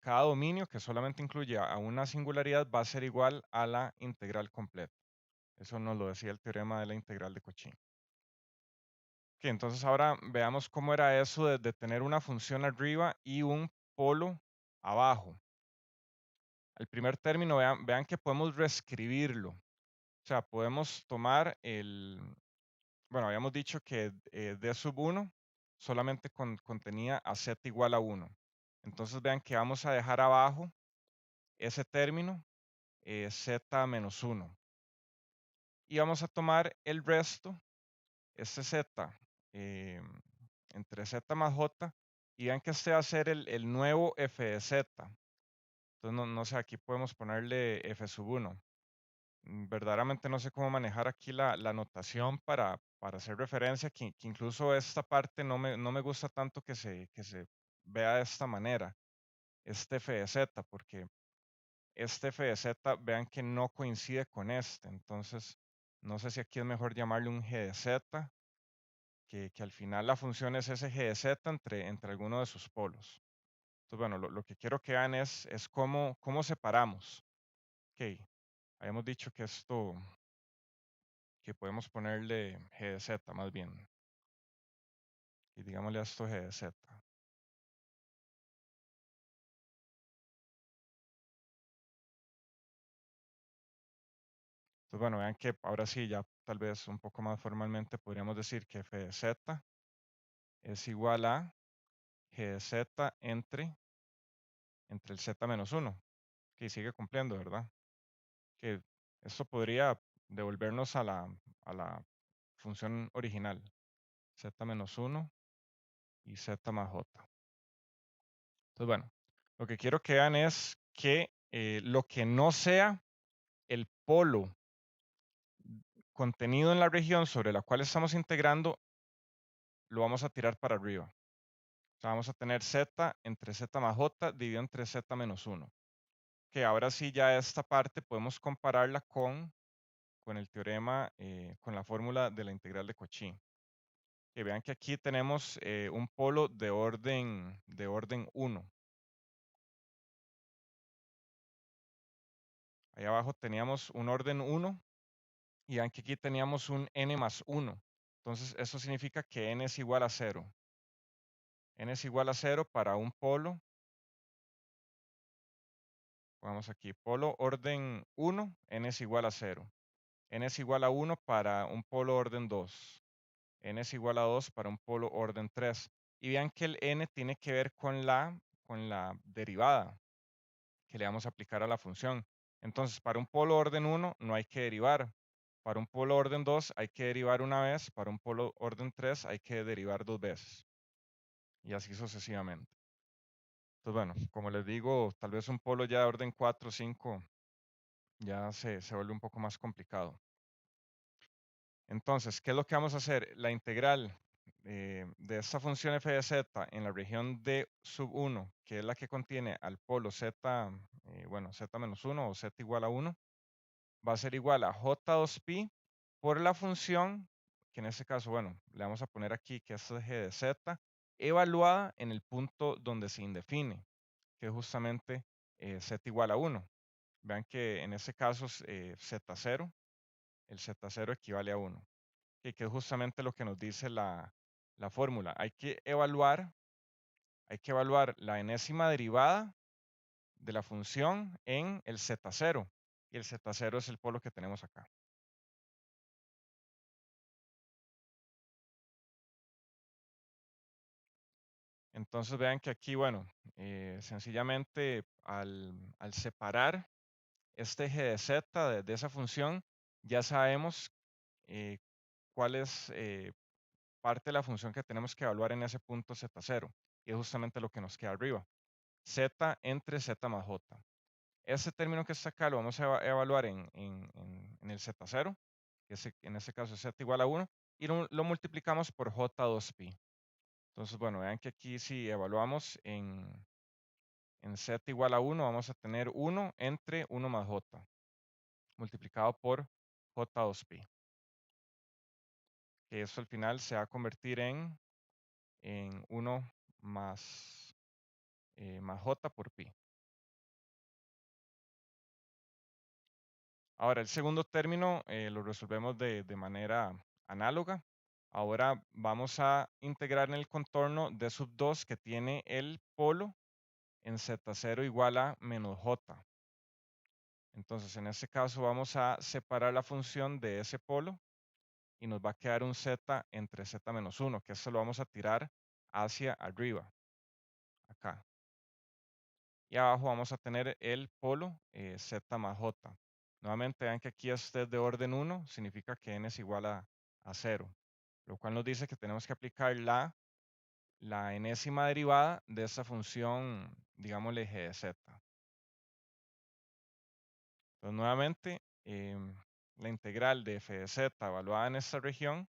cada dominio, que solamente incluye a una singularidad, va a ser igual a la integral completa. Eso nos lo decía el teorema de la integral de Cauchy. Ok, entonces ahora veamos cómo era eso de tener una función arriba y un polo abajo. Al primer término, vean que podemos reescribirlo. O sea, podemos tomar bueno, habíamos dicho que d sub 1 solamente contenía a z igual a 1. Entonces vean que vamos a dejar abajo ese término, z menos 1. Y vamos a tomar el resto, este z, entre z más j, y vean que este va a ser el nuevo f de z. Entonces, no sé, aquí podemos ponerle f sub 1. Verdaderamente no sé cómo manejar aquí la notación para hacer referencia, que incluso esta parte no me gusta tanto que se vea de esta manera, este f de z, porque este f de z, vean que no coincide con este. Entonces, no sé si aquí es mejor llamarle un g de z, que al final la función es ese g de z entre alguno de sus polos. Entonces, bueno, lo que quiero que vean es cómo separamos. Ok, habíamos dicho que esto, que podemos ponerle g de z más bien. Y digámosle a esto g de z. Entonces, bueno, vean que ahora sí, ya tal vez un poco más formalmente podríamos decir que f de z es igual a g de z entre el z menos 1, que sigue cumpliendo, ¿verdad? Que esto podría devolvernos a la función original, z menos 1 y z más j. Entonces, bueno, lo que quiero que vean es que lo que no sea el polo contenido en la región sobre la cual estamos integrando, lo vamos a tirar para arriba. O sea, vamos a tener z entre z más j dividido entre z menos 1. Que ahora sí ya esta parte podemos compararla con el teorema, con la fórmula de la integral de Cauchy. Que vean que aquí tenemos un polo de orden 1. Ahí abajo teníamos un orden 1 y vean que aquí teníamos un n más 1. Entonces eso significa que n es igual a 0. N es igual a 0 para un polo. Vamos aquí, polo orden 1, n es igual a 0. N es igual a 1 para un polo orden 2. N es igual a 2 para un polo orden 3. Y vean que el n tiene que ver con la derivada que le vamos a aplicar a la función. Entonces, para un polo orden 1 no hay que derivar. Para un polo orden 2 hay que derivar una vez. Para un polo orden 3 hay que derivar 2 veces. Y así sucesivamente. Entonces, bueno, como les digo, tal vez un polo ya de orden 4 o 5 ya se vuelve un poco más complicado. Entonces, ¿qué es lo que vamos a hacer? La integral de esta función f de z en la región d sub 1, que es la que contiene al polo z, bueno, z menos 1 o z igual a 1, va a ser igual a j2pi por la función, que en este caso, bueno, le vamos a poner aquí que es g de z, evaluada en el punto donde se indefine, que es justamente z igual a 1. Vean que en este caso es z0, el z0 equivale a 1, que es justamente lo que nos dice la fórmula. Hay que evaluar la enésima derivada de la función en el z0, y el z0 es el polo que tenemos acá. Entonces vean que aquí, bueno, sencillamente al separar este eje de z de esa función, ya sabemos cuál es parte de la función que tenemos que evaluar en ese punto z0, y es justamente lo que nos queda arriba, z entre z más j. Ese término que está acá lo vamos a evaluar en el z0, que en este caso es z igual a 1, y lo multiplicamos por j2pi. Entonces, bueno, vean que aquí si evaluamos en z igual a 1, vamos a tener 1 entre 1 más j, multiplicado por j2pi. Que eso al final se va a convertir en 1 más más j por pi. Ahora, el segundo término lo resolvemos de manera análoga. Ahora vamos a integrar en el contorno d sub 2 que tiene el polo en z0 igual a menos j. Entonces, en este caso vamos a separar la función de ese polo y nos va a quedar un z entre z menos 1, que esto lo vamos a tirar hacia arriba, acá. Y abajo vamos a tener el polo z más j. Nuevamente vean que aquí este es de orden 1, significa que n es igual a 0, lo cual nos dice que tenemos que aplicar la enésima derivada de esta función, digámosle g de z. Entonces nuevamente la integral de f de z evaluada en esta región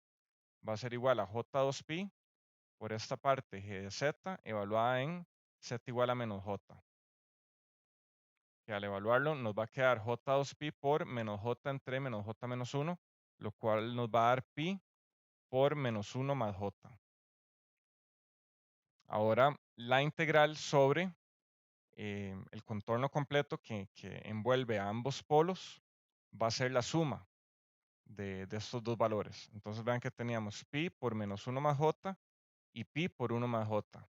va a ser igual a j2pi por esta parte g de z evaluada en z igual a menos j. Que al evaluarlo nos va a quedar j2pi por menos j entre menos j menos 1, lo cual nos va a dar pi por menos 1 más j. Ahora la integral sobre el contorno completo que envuelve a ambos polos va a ser la suma de estos dos valores. Entonces vean que teníamos pi por menos 1 más j y pi por 1 más j.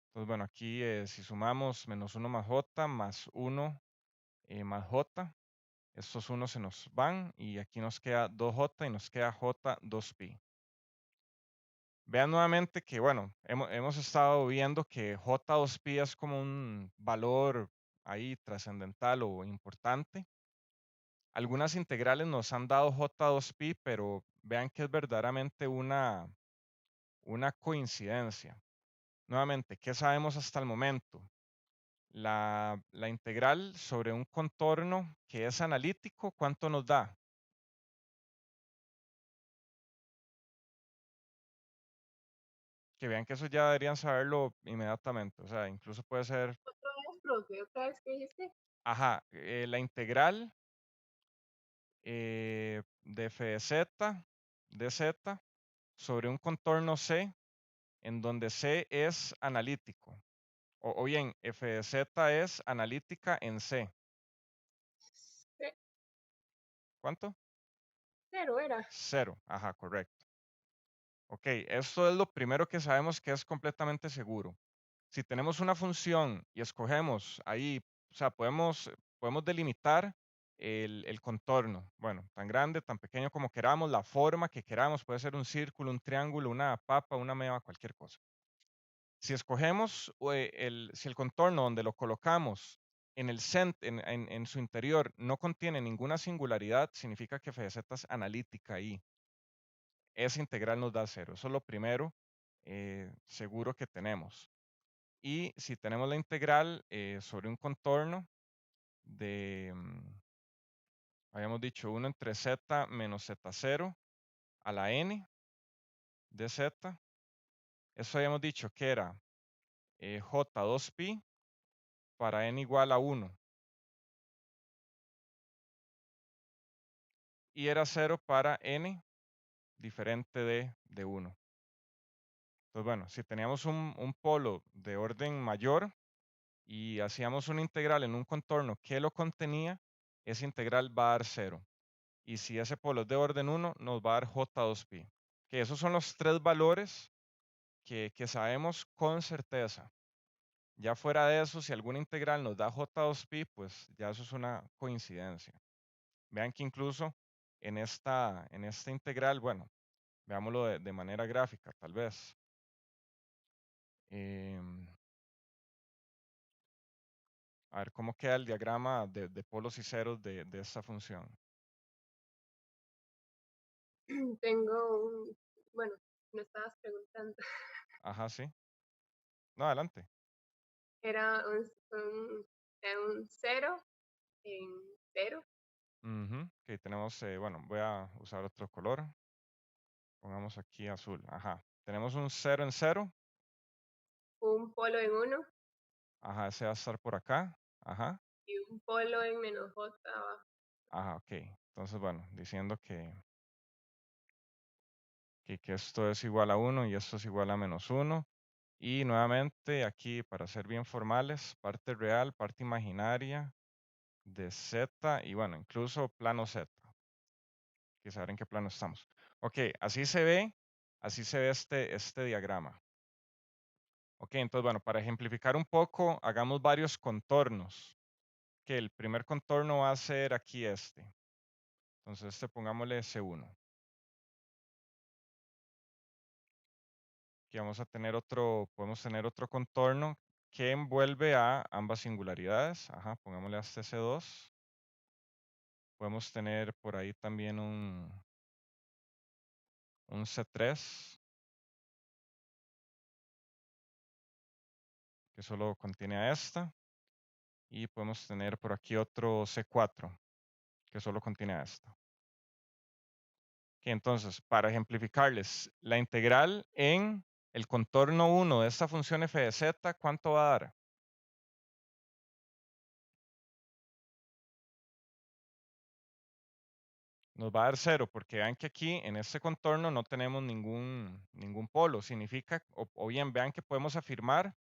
Entonces bueno, aquí si sumamos menos 1 más j más 1 más j, estos 1 se nos van y aquí nos queda 2j y nos queda j2pi. Vean nuevamente que, bueno, hemos estado viendo que j2pi es como un valor ahí trascendental o importante. Algunas integrales nos han dado j2pi, pero vean que es verdaderamente una coincidencia. Nuevamente, ¿qué sabemos hasta el momento? La integral sobre un contorno que es analítico, ¿cuánto nos da? Que vean que eso ya deberían saberlo inmediatamente. O sea, incluso puede ser, Otra vez, profe, otra vez que dijiste. ajá, la integral de f de z, dz, sobre un contorno C, en donde C es analítico. O bien, f de z es analítica en C. Ce- ¿Cuánto? 0 era. 0. Ajá, correcto. Ok, esto es lo primero que sabemos que es completamente seguro. Si tenemos una función y escogemos ahí, o sea, podemos delimitar el contorno. Bueno, tan grande, tan pequeño como queramos, la forma que queramos, puede ser un círculo, un triángulo, una papa, una meba, cualquier cosa. Si escogemos si el contorno donde lo colocamos en el en su interior no contiene ninguna singularidad, significa que f de z es analítica ahí. Esa integral nos da 0. Eso es lo primero seguro que tenemos. Y si tenemos la integral sobre un contorno de, habíamos dicho 1 entre z menos z0 a la n de z, eso habíamos dicho que era j2pi para n igual a 1. Y era 0 para n diferente de 1. Entonces, bueno, si teníamos un polo de orden mayor y hacíamos una integral en un contorno que lo contenía, esa integral va a dar 0. Y si ese polo es de orden 1, nos va a dar j2pi. Que esos son los tres valores que sabemos con certeza. Ya fuera de eso, si alguna integral nos da j2pi, pues ya eso es una coincidencia. Vean que incluso en esta integral, bueno, veámoslo de manera gráfica, tal vez. A ver cómo queda el diagrama de polos y ceros de esta función. Tengo un. Bueno, me estabas preguntando. Ajá, sí. No, adelante. Era un 0 en 0. Ok, tenemos, bueno, voy a usar otro color. Pongamos aquí azul. Ajá. Tenemos un 0 en 0. Un polo en 1 Ajá, ese va a estar por acá. Ajá. y un polo en menos j abajo. Ajá, ok. Entonces, bueno, diciendo que esto es igual a 1 y esto es igual a menos 1. Y nuevamente aquí, para ser bien formales, parte real, parte imaginaria de Z y bueno, incluso plano Z, que saber en qué plano estamos. Ok, así se ve este diagrama. Ok, entonces bueno, para ejemplificar un poco, hagamos varios contornos. Que el primer contorno va a ser aquí este. Entonces este pongámosle C1. Aquí vamos a tener podemos tener otro contorno que envuelve a ambas singularidades. Ajá, pongámosle a este C2. Podemos tener por ahí también un C3 que solo contiene a esta. Y podemos tener por aquí otro C4 que solo contiene a esta. Ok, entonces, para ejemplificarles, la integral en el contorno 1 de esta función f de z, ¿cuánto va a dar? Nos va a dar 0, porque vean que aquí en este contorno no tenemos ningún polo. Significa, o bien vean que podemos afirmar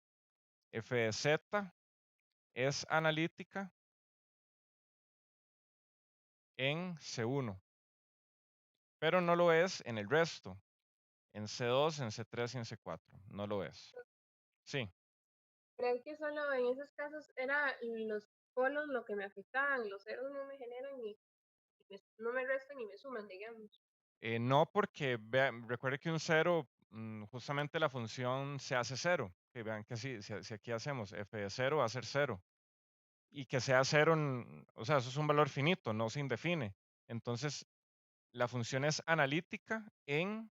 f de z es analítica en C1, pero no lo es en el resto, en C2, en C3 y en C4. No lo es. Sí. ¿Creen que solo en esos casos era los polos lo que me afectaban? Los ceros no me generan no me restan ni me suman, digamos. No, porque recuerde que un 0, justamente la función se hace 0. Que vean que si aquí hacemos f de 0 va a ser 0. Y que sea 0, o sea, eso es un valor finito, no se indefine. Entonces, la función es analítica en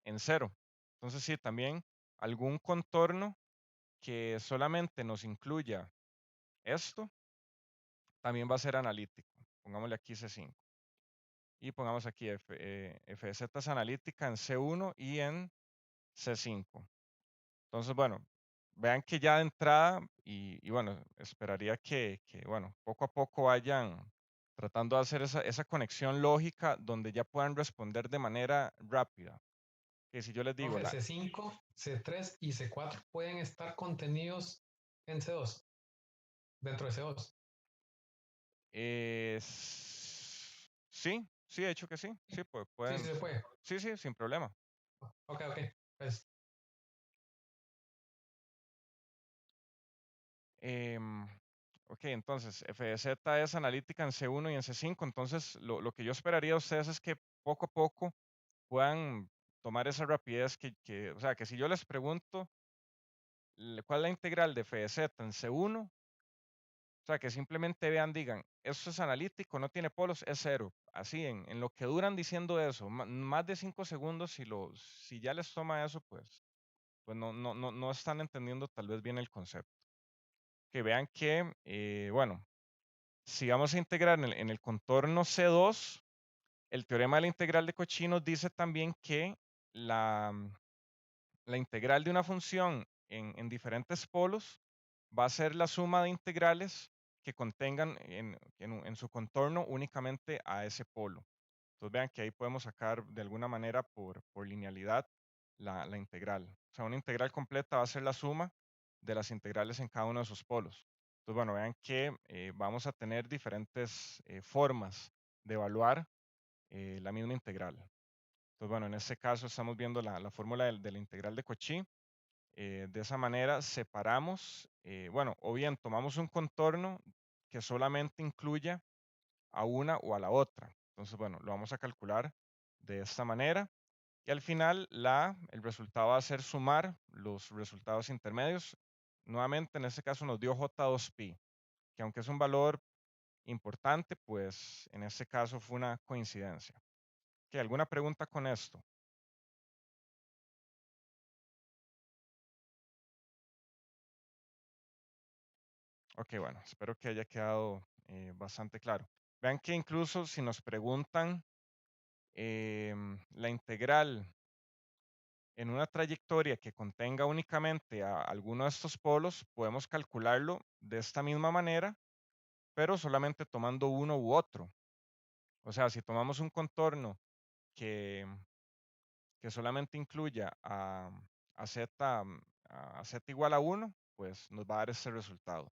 0. Entonces, sí, también algún contorno que solamente nos incluya esto, también va a ser analítico. Pongámosle aquí C5. Y pongamos aquí f de z es analítica en C1 y en C5. Entonces, bueno, vean que ya de entrada, y bueno, esperaría bueno, poco a poco vayan tratando de hacer esa conexión lógica donde ya puedan responder de manera rápida. Que si yo les digo, Profe, C5, C3 y C4 pueden estar contenidos en C2, dentro de C2. Sí, de hecho que sí, sí, pues Sí, pueden, sí se puede. sí, sin problema. Ok. Pues, Em, ok, entonces f de z es analítica en C1 y en C5, entonces lo que yo esperaría de ustedes es que poco a poco puedan tomar esa rapidez o sea, que si yo les pregunto cuál es la integral de f de z en C1, o sea, que simplemente vean, digan, esto es analítico, no tiene polos, es 0. Así, en lo que duran diciendo eso, más de 5 segundos, si ya les toma eso, pues no están entendiendo tal vez bien el concepto. Que vean que, bueno, si vamos a integrar en el contorno C2, el teorema de la integral de Cauchy nos dice también que la integral de una función en diferentes polos va a ser la suma de integrales que contengan en su contorno únicamente a ese polo. Entonces vean que ahí podemos sacar de alguna manera por linealidad la integral. O sea, una integral completa va a ser la suma de las integrales en cada uno de sus polos. Entonces, bueno, vean que vamos a tener diferentes formas de evaluar la misma integral. Entonces, bueno, en este caso estamos viendo la fórmula de la integral de Cauchy. De esa manera separamos, bueno, o bien tomamos un contorno que solamente incluya a una o a la otra. Entonces, bueno, lo vamos a calcular de esta manera. Y al final, el resultado va a ser sumar los resultados intermedios. Nuevamente, en este caso nos dio J2pi, que aunque es un valor importante, pues en este caso fue una coincidencia. ¿Alguna pregunta con esto? Ok, bueno, espero que haya quedado bastante claro. Vean que incluso si nos preguntan la integral en una trayectoria que contenga únicamente a alguno de estos polos, podemos calcularlo de esta misma manera, pero solamente tomando uno u otro. O sea, si tomamos un contorno que solamente incluya a Z, a z igual a 1, pues nos va a dar este resultado.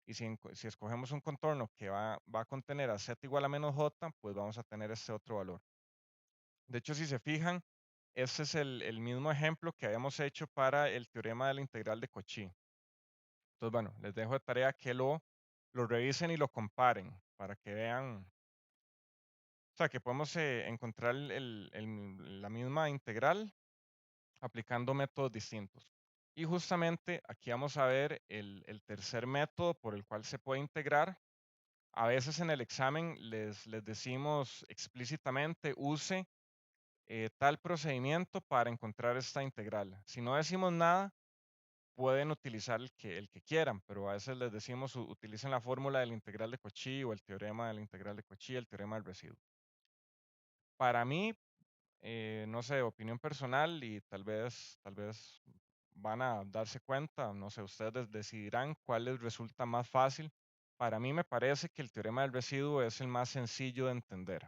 Y si escogemos un contorno que va a contener a z igual a menos j, pues vamos a tener este otro valor. De hecho, si se fijan, este es el mismo ejemplo que habíamos hecho para el teorema de la integral de Cauchy. Entonces, bueno, les dejo de tarea que lo revisen y lo comparen para que vean, o sea, que podemos encontrar la misma integral aplicando métodos distintos. Y justamente aquí vamos a ver el tercer método por el cual se puede integrar. A veces en el examen les decimos explícitamente use tal procedimiento para encontrar esta integral. Si no decimos nada, pueden utilizar el que quieran, pero a veces les decimos utilicen la fórmula de la integral de Cauchy o el teorema de la integral de Cauchy, el teorema del residuo. Para mí, no sé, opinión personal y tal vez van a darse cuenta, no sé, ustedes decidirán cuál les resulta más fácil. Para mí me parece que el teorema del residuo es el más sencillo de entender.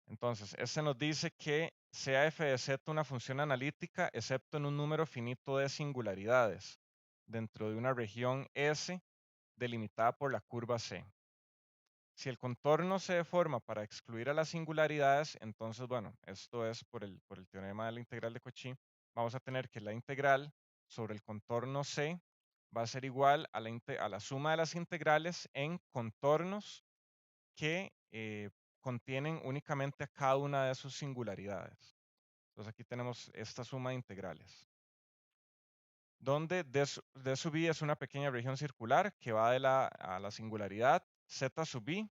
Entonces, este nos dice que sea f de z una función analítica, excepto en un número finito de singularidades, dentro de una región S delimitada por la curva C. Si el contorno se deforma para excluir a las singularidades, entonces, bueno, esto es por el teorema de la integral de Cauchy, vamos a tener que la integral sobre el contorno C va a ser igual a la suma de las integrales en contornos que contienen únicamente a cada una de sus singularidades. Entonces aquí tenemos esta suma de integrales, donde d sub i es una pequeña región circular que va a la singularidad z sub i,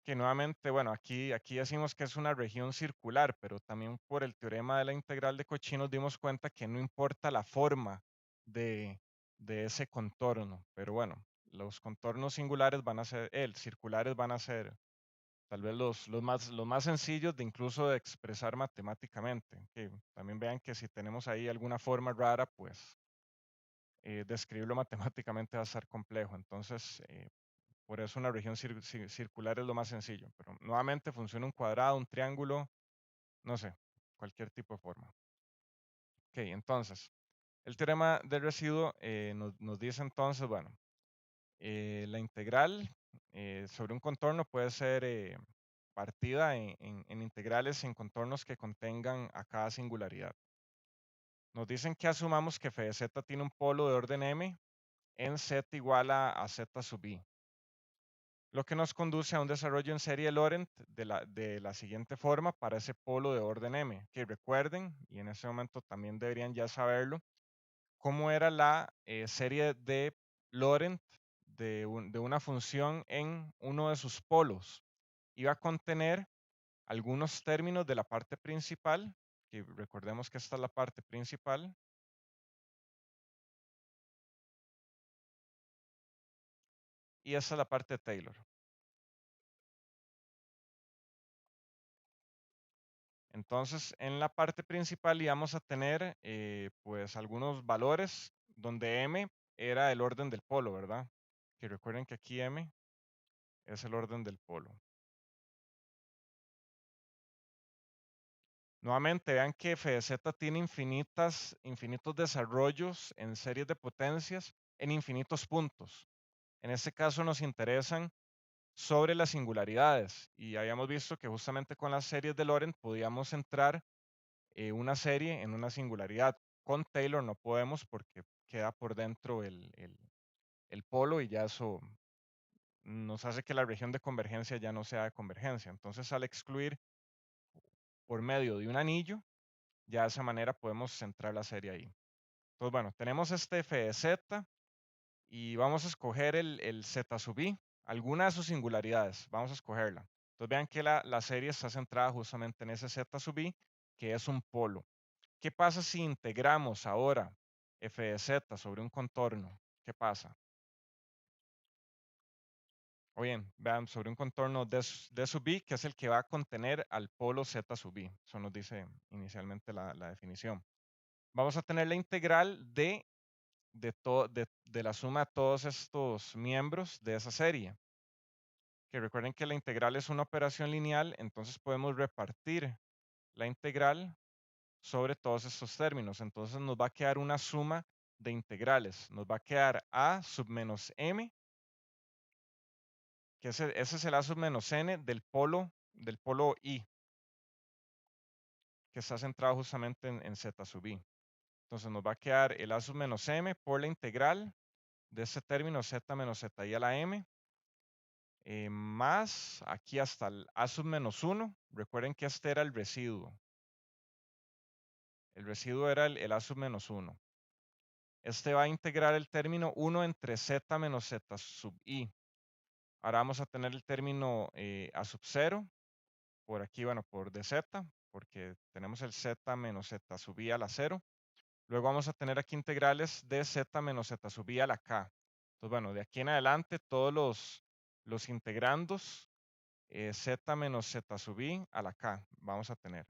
que nuevamente, bueno, aquí decimos que es una región circular, pero también por el teorema de la integral de Cauchy nos dimos cuenta que no importa la forma de ese contorno, pero bueno, los contornos singulares van a ser, circulares van a ser tal vez los más sencillos de incluso de expresar matemáticamente. Que también vean que si tenemos ahí alguna forma rara, pues describirlo matemáticamente va a ser complejo. Entonces, por eso una región circular es lo más sencillo. Pero nuevamente funciona un cuadrado, un triángulo, no sé, cualquier tipo de forma. Ok, entonces, el teorema del residuo nos dice entonces, bueno, la integral sobre un contorno puede ser partida en integrales en contornos que contengan a cada singularidad. Nos dicen que asumamos que f de z tiene un polo de orden m en z igual a z sub i, lo que nos conduce a un desarrollo en serie de Laurent de la siguiente forma para ese polo de orden m, que recuerden, y en ese momento también deberían ya saberlo, cómo era la serie de Laurent de una función en uno de sus polos. Iba a contener algunos términos de la parte principal, que recordemos que esta es la parte principal, y esta es la parte de Taylor. Entonces, en la parte principal íbamos a tener pues algunos valores donde m era el orden del polo, ¿verdad? Que recuerden que aquí m es el orden del polo. Nuevamente, vean que f de z tiene infinitos desarrollos en series de potencias en infinitos puntos. En este caso nos interesan sobre las singularidades y habíamos visto que justamente con las series de Laurent podíamos entrar una serie en una singularidad. Con Taylor no podemos porque queda por dentro el polo y ya eso nos hace que la región de convergencia ya no sea de convergencia. Entonces, al excluir por medio de un anillo, ya de esa manera podemos centrar la serie ahí. Entonces, bueno, tenemos este f de z y vamos a escoger el z sub i, alguna de sus singularidades, vamos a escogerla. Entonces vean que la serie está centrada justamente en ese z sub i, que es un polo. ¿Qué pasa si integramos ahora f de z sobre un contorno? ¿Qué pasa? O bien, vean, sobre un contorno d sub i, que es el que va a contener al polo z sub i. Eso nos dice inicialmente la definición. Vamos a tener la integral de la suma de todos estos miembros de esa serie. Que recuerden que la integral es una operación lineal, entonces podemos repartir la integral sobre todos estos términos. Entonces nos va a quedar una suma de integrales. Nos va a quedar a sub menos m, que ese es el a sub menos n del polo i, que está centrado justamente en z sub i. Entonces nos va a quedar el a sub menos m por la integral de este término z menos z i a la m, más aquí hasta el a sub menos 1. Recuerden que este era el residuo. El residuo era el a sub menos 1. Este va a integrar el término 1 entre z menos z sub i. Ahora vamos a tener el término a sub 0 por aquí, bueno, por dz, porque tenemos el z menos z sub i a la 0. Luego vamos a tener aquí integrales de z menos z sub i a la k. Entonces, bueno, de aquí en adelante todos los integrandos z menos z sub i a la k vamos a tener.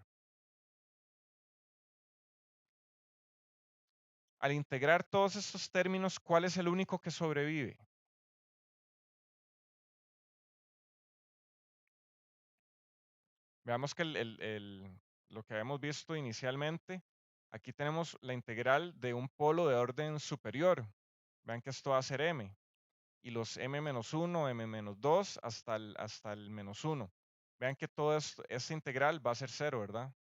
Al integrar todos estos términos, ¿cuál es el único que sobrevive? Veamos que lo que habíamos visto inicialmente, aquí tenemos la integral de un polo de orden superior. Vean que esto va a ser m. Y los m-1, m-2 hasta el menos 1. Vean que toda esta integral va a ser 0, ¿verdad?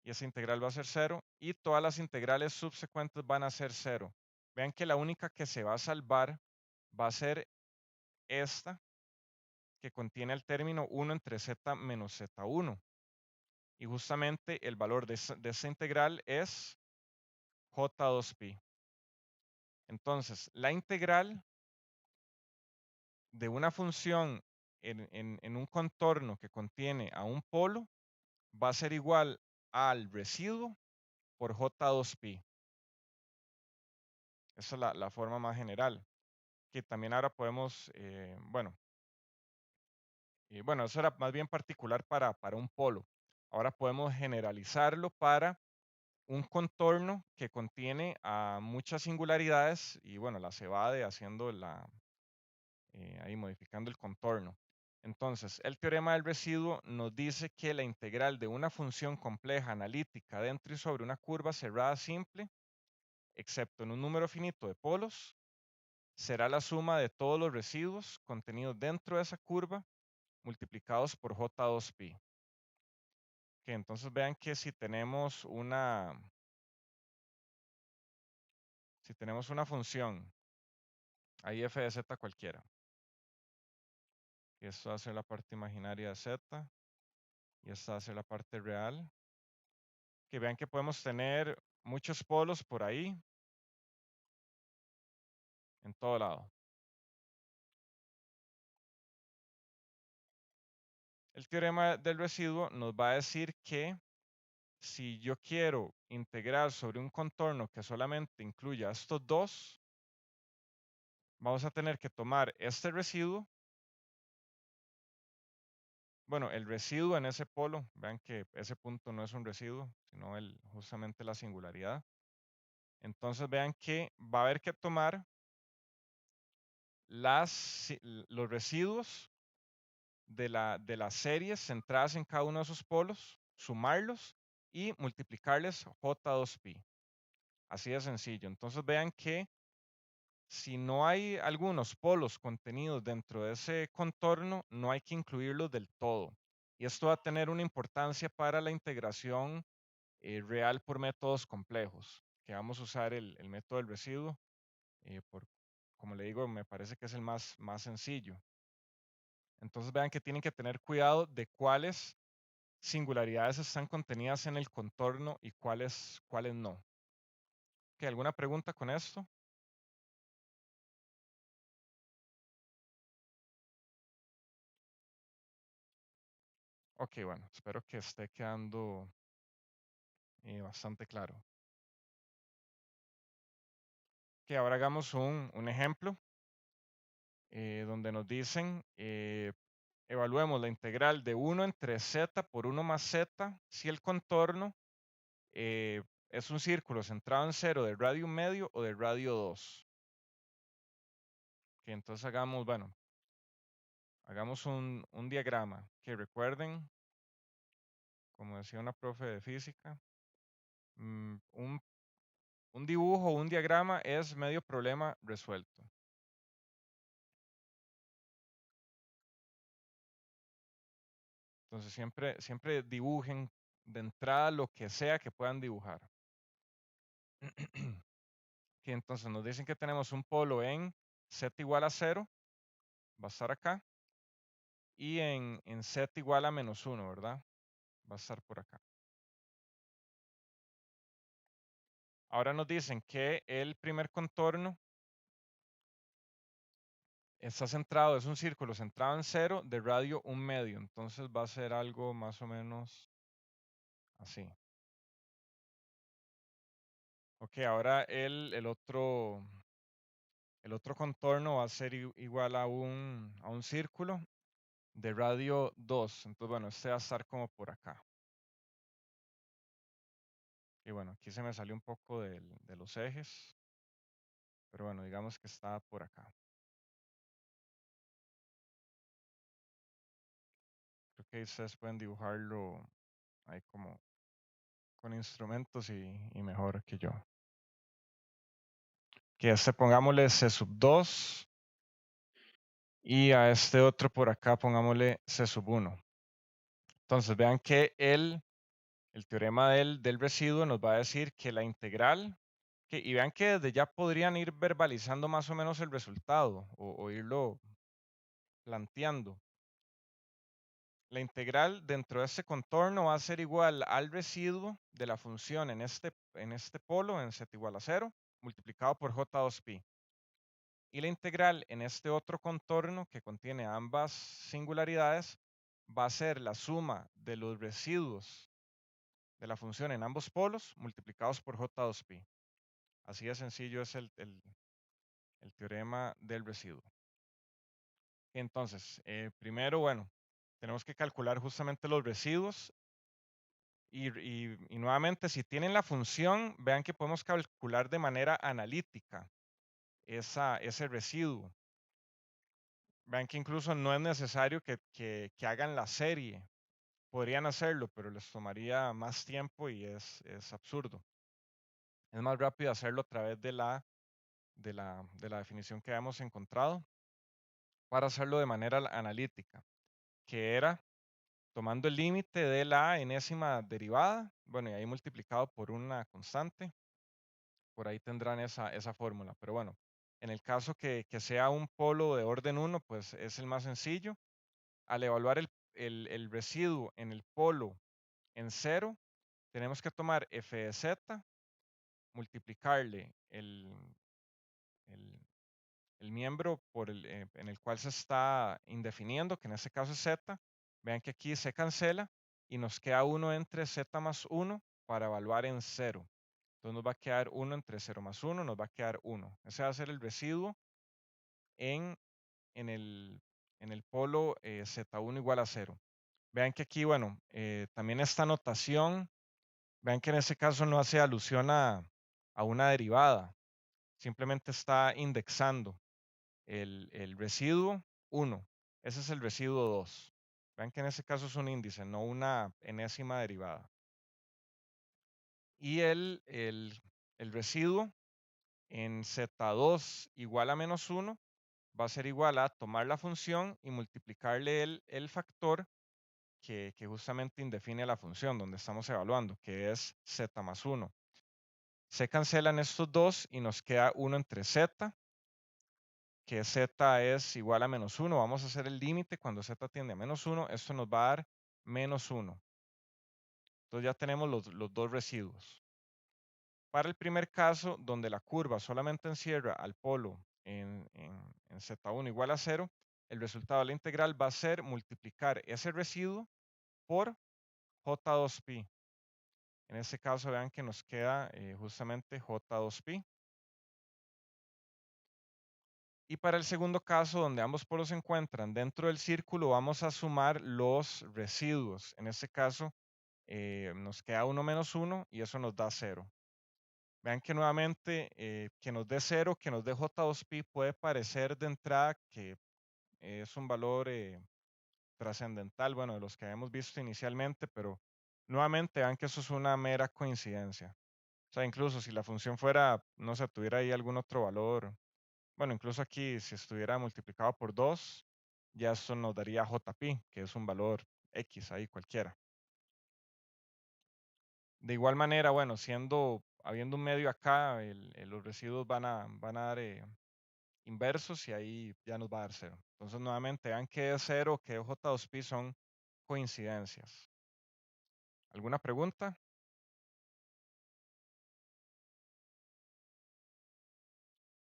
Y esa integral va a ser 0. Y todas las integrales subsecuentes van a ser 0. Vean que la única que se va a salvar va a ser esta, que contiene el término 1 entre z menos z1. Y justamente el valor de esta integral es j2pi. Entonces, la integral de una función en un contorno que contiene a un polo va a ser igual al residuo por j2pi. Esa es la forma más general. Que también ahora podemos, bueno, eso era más bien particular para un polo. Ahora podemos generalizarlo para un contorno que contiene a muchas singularidades y bueno, las evade haciendo ahí modificando el contorno. Entonces, el teorema del residuo nos dice que la integral de una función compleja analítica dentro y sobre una curva cerrada simple, excepto en un número finito de polos, será la suma de todos los residuos contenidos dentro de esa curva multiplicados por J2pi. Que entonces vean que si tenemos una función, ahí f de z cualquiera, y esto va a ser la parte imaginaria de z, y esta va a ser la parte real, que vean que podemos tener muchos polos por ahí, en todo lado. El teorema del residuo nos va a decir que si yo quiero integrar sobre un contorno que solamente incluya estos dos, vamos a tener que tomar este residuo. Bueno, el residuo en ese polo, vean que ese punto no es un residuo, sino justamente la singularidad. Entonces vean que va a haber que tomar los residuos de las series centradas en cada uno de esos polos, sumarlos y multiplicarles J2pi. Así de sencillo. Entonces vean que si no hay algunos polos contenidos dentro de ese contorno, no hay que incluirlos del todo. Y esto va a tener una importancia para la integración real por métodos complejos, que vamos a usar el método del residuo, como le digo, me parece que es el más sencillo. Entonces vean que tienen que tener cuidado de cuáles singularidades están contenidas en el contorno y cuáles no. ¿Alguna pregunta con esto? Ok, bueno, espero que esté quedando bastante claro. Que ahora hagamos un ejemplo donde nos dicen, evaluemos la integral de 1 entre z por 1 más z si el contorno es un círculo centrado en 0 de radio medio o de radio 2. Que entonces hagamos, bueno, hagamos un diagrama que recuerden como decía una profe de física, un dibujo o un diagrama es medio problema resuelto. Entonces siempre dibujen de entrada lo que sea que puedan dibujar. Y entonces nos dicen que tenemos un polo en z igual a 0, va a estar acá, y en z igual a -1, ¿verdad? Va a estar por acá. Ahora nos dicen que el primer contorno está centrado, es un círculo centrado en 0 de radio 1/2. Entonces va a ser algo más o menos así. Ok, ahora el otro contorno va a ser igual a un círculo de radio 2. Entonces, bueno, este va a estar como por acá. Y bueno, aquí se me salió un poco de los ejes. Pero bueno, digamos que está por acá. Creo que ustedes pueden dibujarlo ahí como con instrumentos y mejor que yo. Que a este pongámosle C sub 2 y a este otro por acá pongámosle C sub 1. Entonces vean que el teorema del residuo nos va a decir que la integral, y vean que desde ya podrían ir verbalizando más o menos el resultado o irlo planteando. La integral dentro de este contorno va a ser igual al residuo de la función en este polo, en z igual a 0, multiplicado por j2pi. Y la integral en este otro contorno que contiene ambas singularidades va a ser la suma de los residuos de la función en ambos polos multiplicados por j2pi. Así de sencillo es el teorema del residuo. Entonces, primero, bueno, tenemos que calcular justamente los residuos. Y nuevamente, si tienen la función, vean que podemos calcular de manera analítica ese residuo. Vean que incluso no es necesario que hagan la serie. Podrían hacerlo, pero les tomaría más tiempo y es absurdo. Es más rápido hacerlo a través de la definición que hemos encontrado para hacerlo de manera analítica, que era tomando el límite de la enésima derivada, bueno, y ahí multiplicado por una constante. Por ahí tendrán esa fórmula. Pero bueno, en el caso que sea un polo de orden 1, pues es el más sencillo. Al evaluar el residuo en el polo en 0, tenemos que tomar f de z, multiplicarle el miembro en el cual se está indefiniendo, que en este caso es z. Vean que aquí se cancela y nos queda 1 entre z más 1 para evaluar en 0. Entonces nos va a quedar 1 entre 0 más 1, nos va a quedar 1. Ese va a ser el residuo en el polo Z1 igual a 0. Vean que aquí, bueno, también esta notación, vean que en este caso no hace alusión a una derivada. Simplemente está indexando el residuo 1. Ese es el residuo 2. Vean que en este caso es un índice, no una enésima derivada. Y el residuo en Z2 igual a -1 va a ser igual a tomar la función y multiplicarle el factor que justamente indefine la función donde estamos evaluando, que es Z más 1. Se cancelan estos dos y nos queda 1 entre Z, que Z es igual a -1. Vamos a hacer el límite cuando Z tiende a -1. Esto nos va a dar -1. Entonces ya tenemos los dos residuos. Para el primer caso, donde la curva solamente encierra al polo en Z1 igual a 0, el resultado de la integral va a ser multiplicar ese residuo por J2pi. En este caso, vean que nos queda justamente J2pi. Y para el segundo caso, donde ambos polos se encuentran dentro del círculo, vamos a sumar los residuos. En este caso, nos queda 1 menos 1 y eso nos da 0. Vean que nuevamente que nos dé 0, que nos dé J2pi puede parecer de entrada que es un valor trascendental, bueno, de los que habíamos visto inicialmente, pero Nuevamente, vean que eso es una mera coincidencia. O sea, incluso si la función fuera, no sé, tuviera ahí algún otro valor, bueno, incluso aquí si estuviera multiplicado por 2, ya eso nos daría JP, que es un valor X ahí cualquiera. De igual manera, bueno, habiendo un medio acá, los residuos van a dar inversos y ahí ya nos va a dar 0. Entonces, nuevamente, vean que E0, que J2Pi son coincidencias. ¿Alguna pregunta?